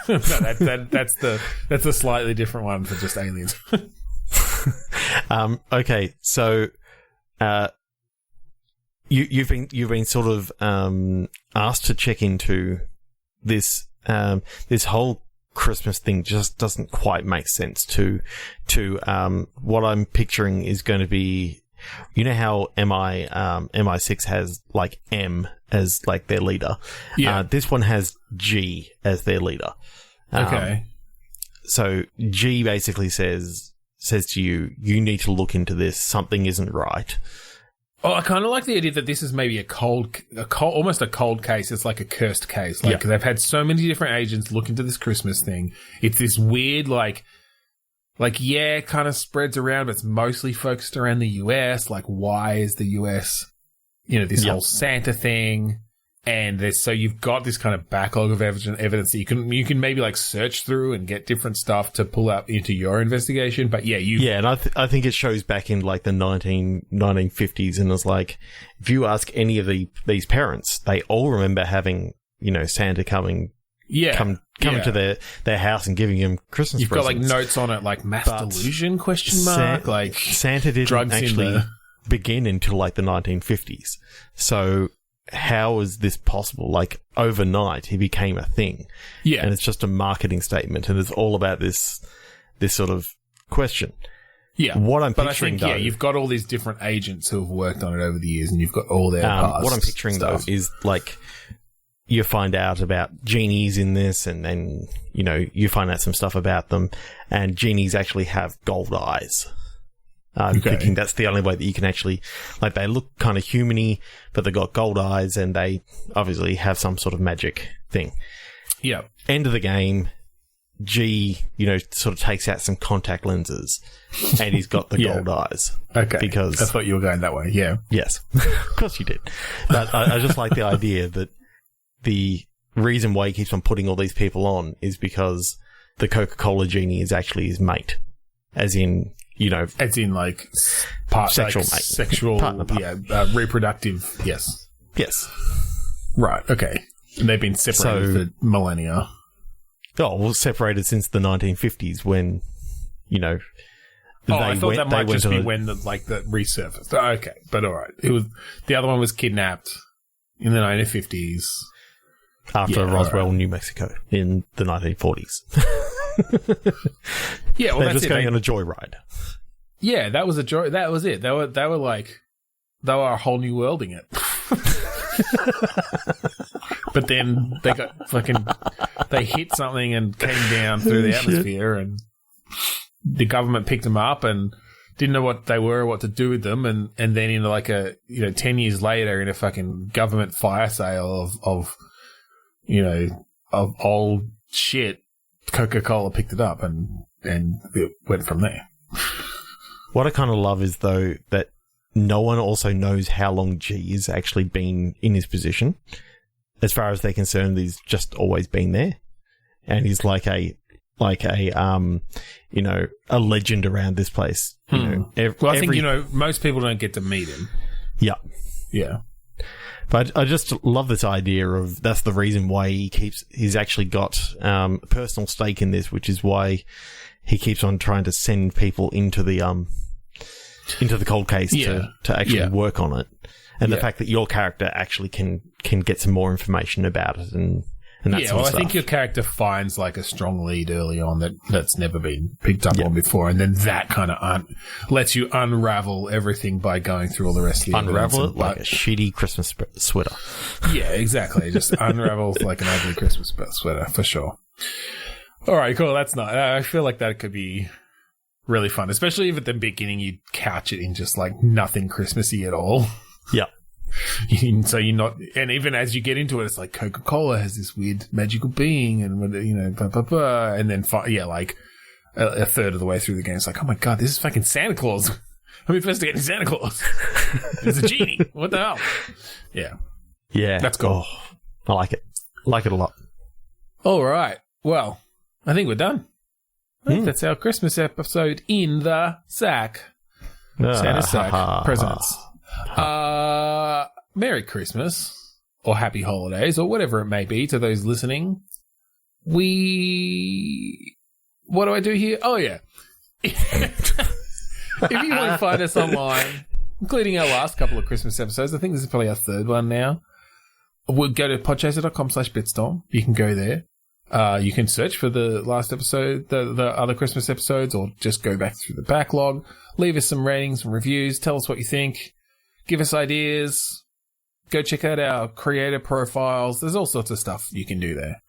No, that's the slightly different one for just aliens. Okay, so you've been sort of asked to check into this this whole Christmas thing. Just doesn't quite make sense to what I'm picturing is going to be. You know how MI6 has like M as like their leader. Yeah. This one has G as their leader. Okay. So G basically says to you, you need to look into this. Something isn't right. Oh, I kind of like the idea that this is maybe almost a cold case. It's like a cursed case. Like, 'cause they've had so many different agents look into this Christmas thing. It's this weird, it kind of spreads around, but it's mostly focused around the US. Like, why is the US, this whole Santa thing? And so you've got this kind of backlog of evidence that you can maybe like search through and get different stuff to pull out into your investigation. But and I think it shows back in like the 1950s, and it's like if you ask any of these parents, they all remember having Santa coming to their house and giving them Christmas presents. You've got like notes on it like mass delusion ? Like Santa didn't actually begin until like the 1950s. So how is this possible? Like overnight he became a thing. Yeah. And it's just a marketing statement, and it's all about this sort of question. Yeah. What I'm picturing though, you've got all these different agents who have worked on it over the years, and you've got all their past what I'm picturing stuff. Though is like you find out about genies in this, and then, you find out some stuff about them, and genies actually have gold eyes. I'm thinking that's the only way that you can actually, like, they look kind of human-y, but they've got gold eyes, and they obviously have some sort of magic thing. Yeah. End of the game, G, sort of takes out some contact lenses, and he's got the gold eyes. Okay. Because I thought you were going that way, yeah. Yes. Of course you did. But I just like the idea that the reason why he keeps on putting all these people on is because the Coca Cola genie is actually his mate. As in, like sexual mate. Sexual, partner. Reproductive, yes. Yes. Right, okay. And they've been separated for millennia. Oh, well, separated since the 1950s when, I thought that might just be when the resurfaced. Okay, but all right. The other one was kidnapped in the 1950s. After Roswell, New Mexico, in the 1940s. Yeah, well, they're just going on a joyride. Yeah, that was a joy. That was it. They were a whole new worlding it. But then they hit something and came down through the atmosphere, and the government picked them up and didn't know what they were or what to do with them, and then in 10 years later, in a fucking government fire sale of old shit, Coca Cola picked it up and it went from there. What I kind of love is, though, that no one also knows how long G has actually been in his position. As far as they're concerned, he's just always been there, and he's like a legend around this place. I think most people don't get to meet him. Yeah, yeah. But I just love this idea of that's the reason why he's actually got a personal stake in this, which is why he keeps on trying to send people into the cold case to actually work on it. And the fact that your character actually can get some more information about it and that sort of stuff. I think your character finds like a strong lead early on that's never been picked up on before, and then that kind of lets you unravel everything by going through all the rest of the unravel it like a shitty Christmas sweater. Yeah, exactly. Just unravels like an ugly Christmas sweater for sure. All right, cool. That's not. I feel like that could be really fun, especially if at the beginning you couch it in just like nothing Christmassy at all. Yeah. So you're not, and even as you get into it, it's like Coca Cola has this weird magical being, and blah blah blah, and then a third of the way through the game, it's like, oh my god, this is fucking Santa Claus. I'm investigating Santa Claus. There's a genie. What the hell? Yeah. Yeah. That's cool. Oh, I like it. Like it a lot. All right. Well, I think we're done. I think that's our Christmas episode in the sack. Santa's sack. Presents. Merry Christmas. Or Happy Holidays. Or whatever it may be to those listening. What do I do here? Oh, yeah. If you want to find us online, including our last couple of Christmas episodes, I think this is probably our third one now. We'll go to podchaser.com/bitstorm. You can go there. You can search for the last episode, the other Christmas episodes, or just go back through the backlog. Leave us some ratings and reviews. Tell us what you think. Give us ideas. Go check out our creator profiles. There's all sorts of stuff you can do there.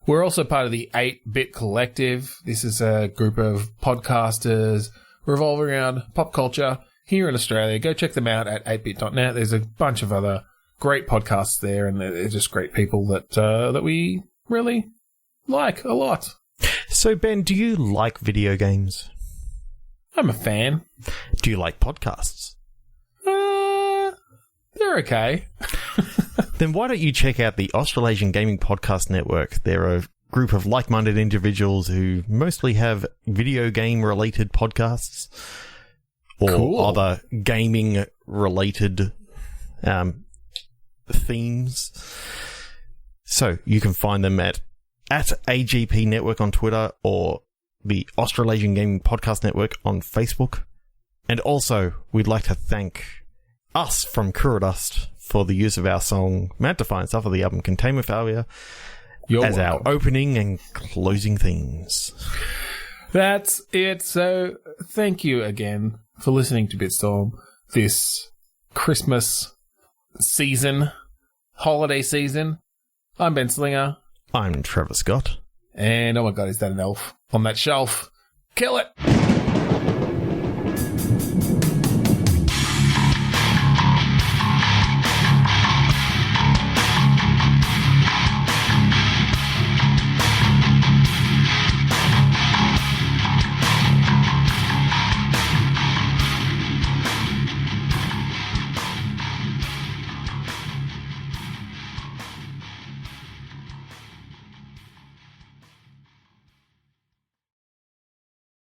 We're also part of the 8-Bit Collective. This is a group of podcasters revolving around pop culture here in Australia. Go check them out at 8bit.net. There's a bunch of other great podcasts there, and they're just great people that we really like a lot. So, Ben, do you like video games? I'm a fan. Do you like podcasts? They're okay. Then why don't you check out the Australasian Gaming Podcast Network? They're a group of like-minded individuals who mostly have video game-related podcasts or other gaming-related themes. So you can find them at AGP Network on Twitter or the Australasian Gaming Podcast Network on Facebook. And also, we'd like to thank us from Kuradust for the use of our song Mad Defiant Stuff of the album Containment Failure as our opening and closing themes. That's it. So thank you again for listening to Bitstorm this Christmas season, holiday season. I'm Ben Slinger. I'm Trevor Scott. And oh my god, is that an elf on that shelf? Kill it!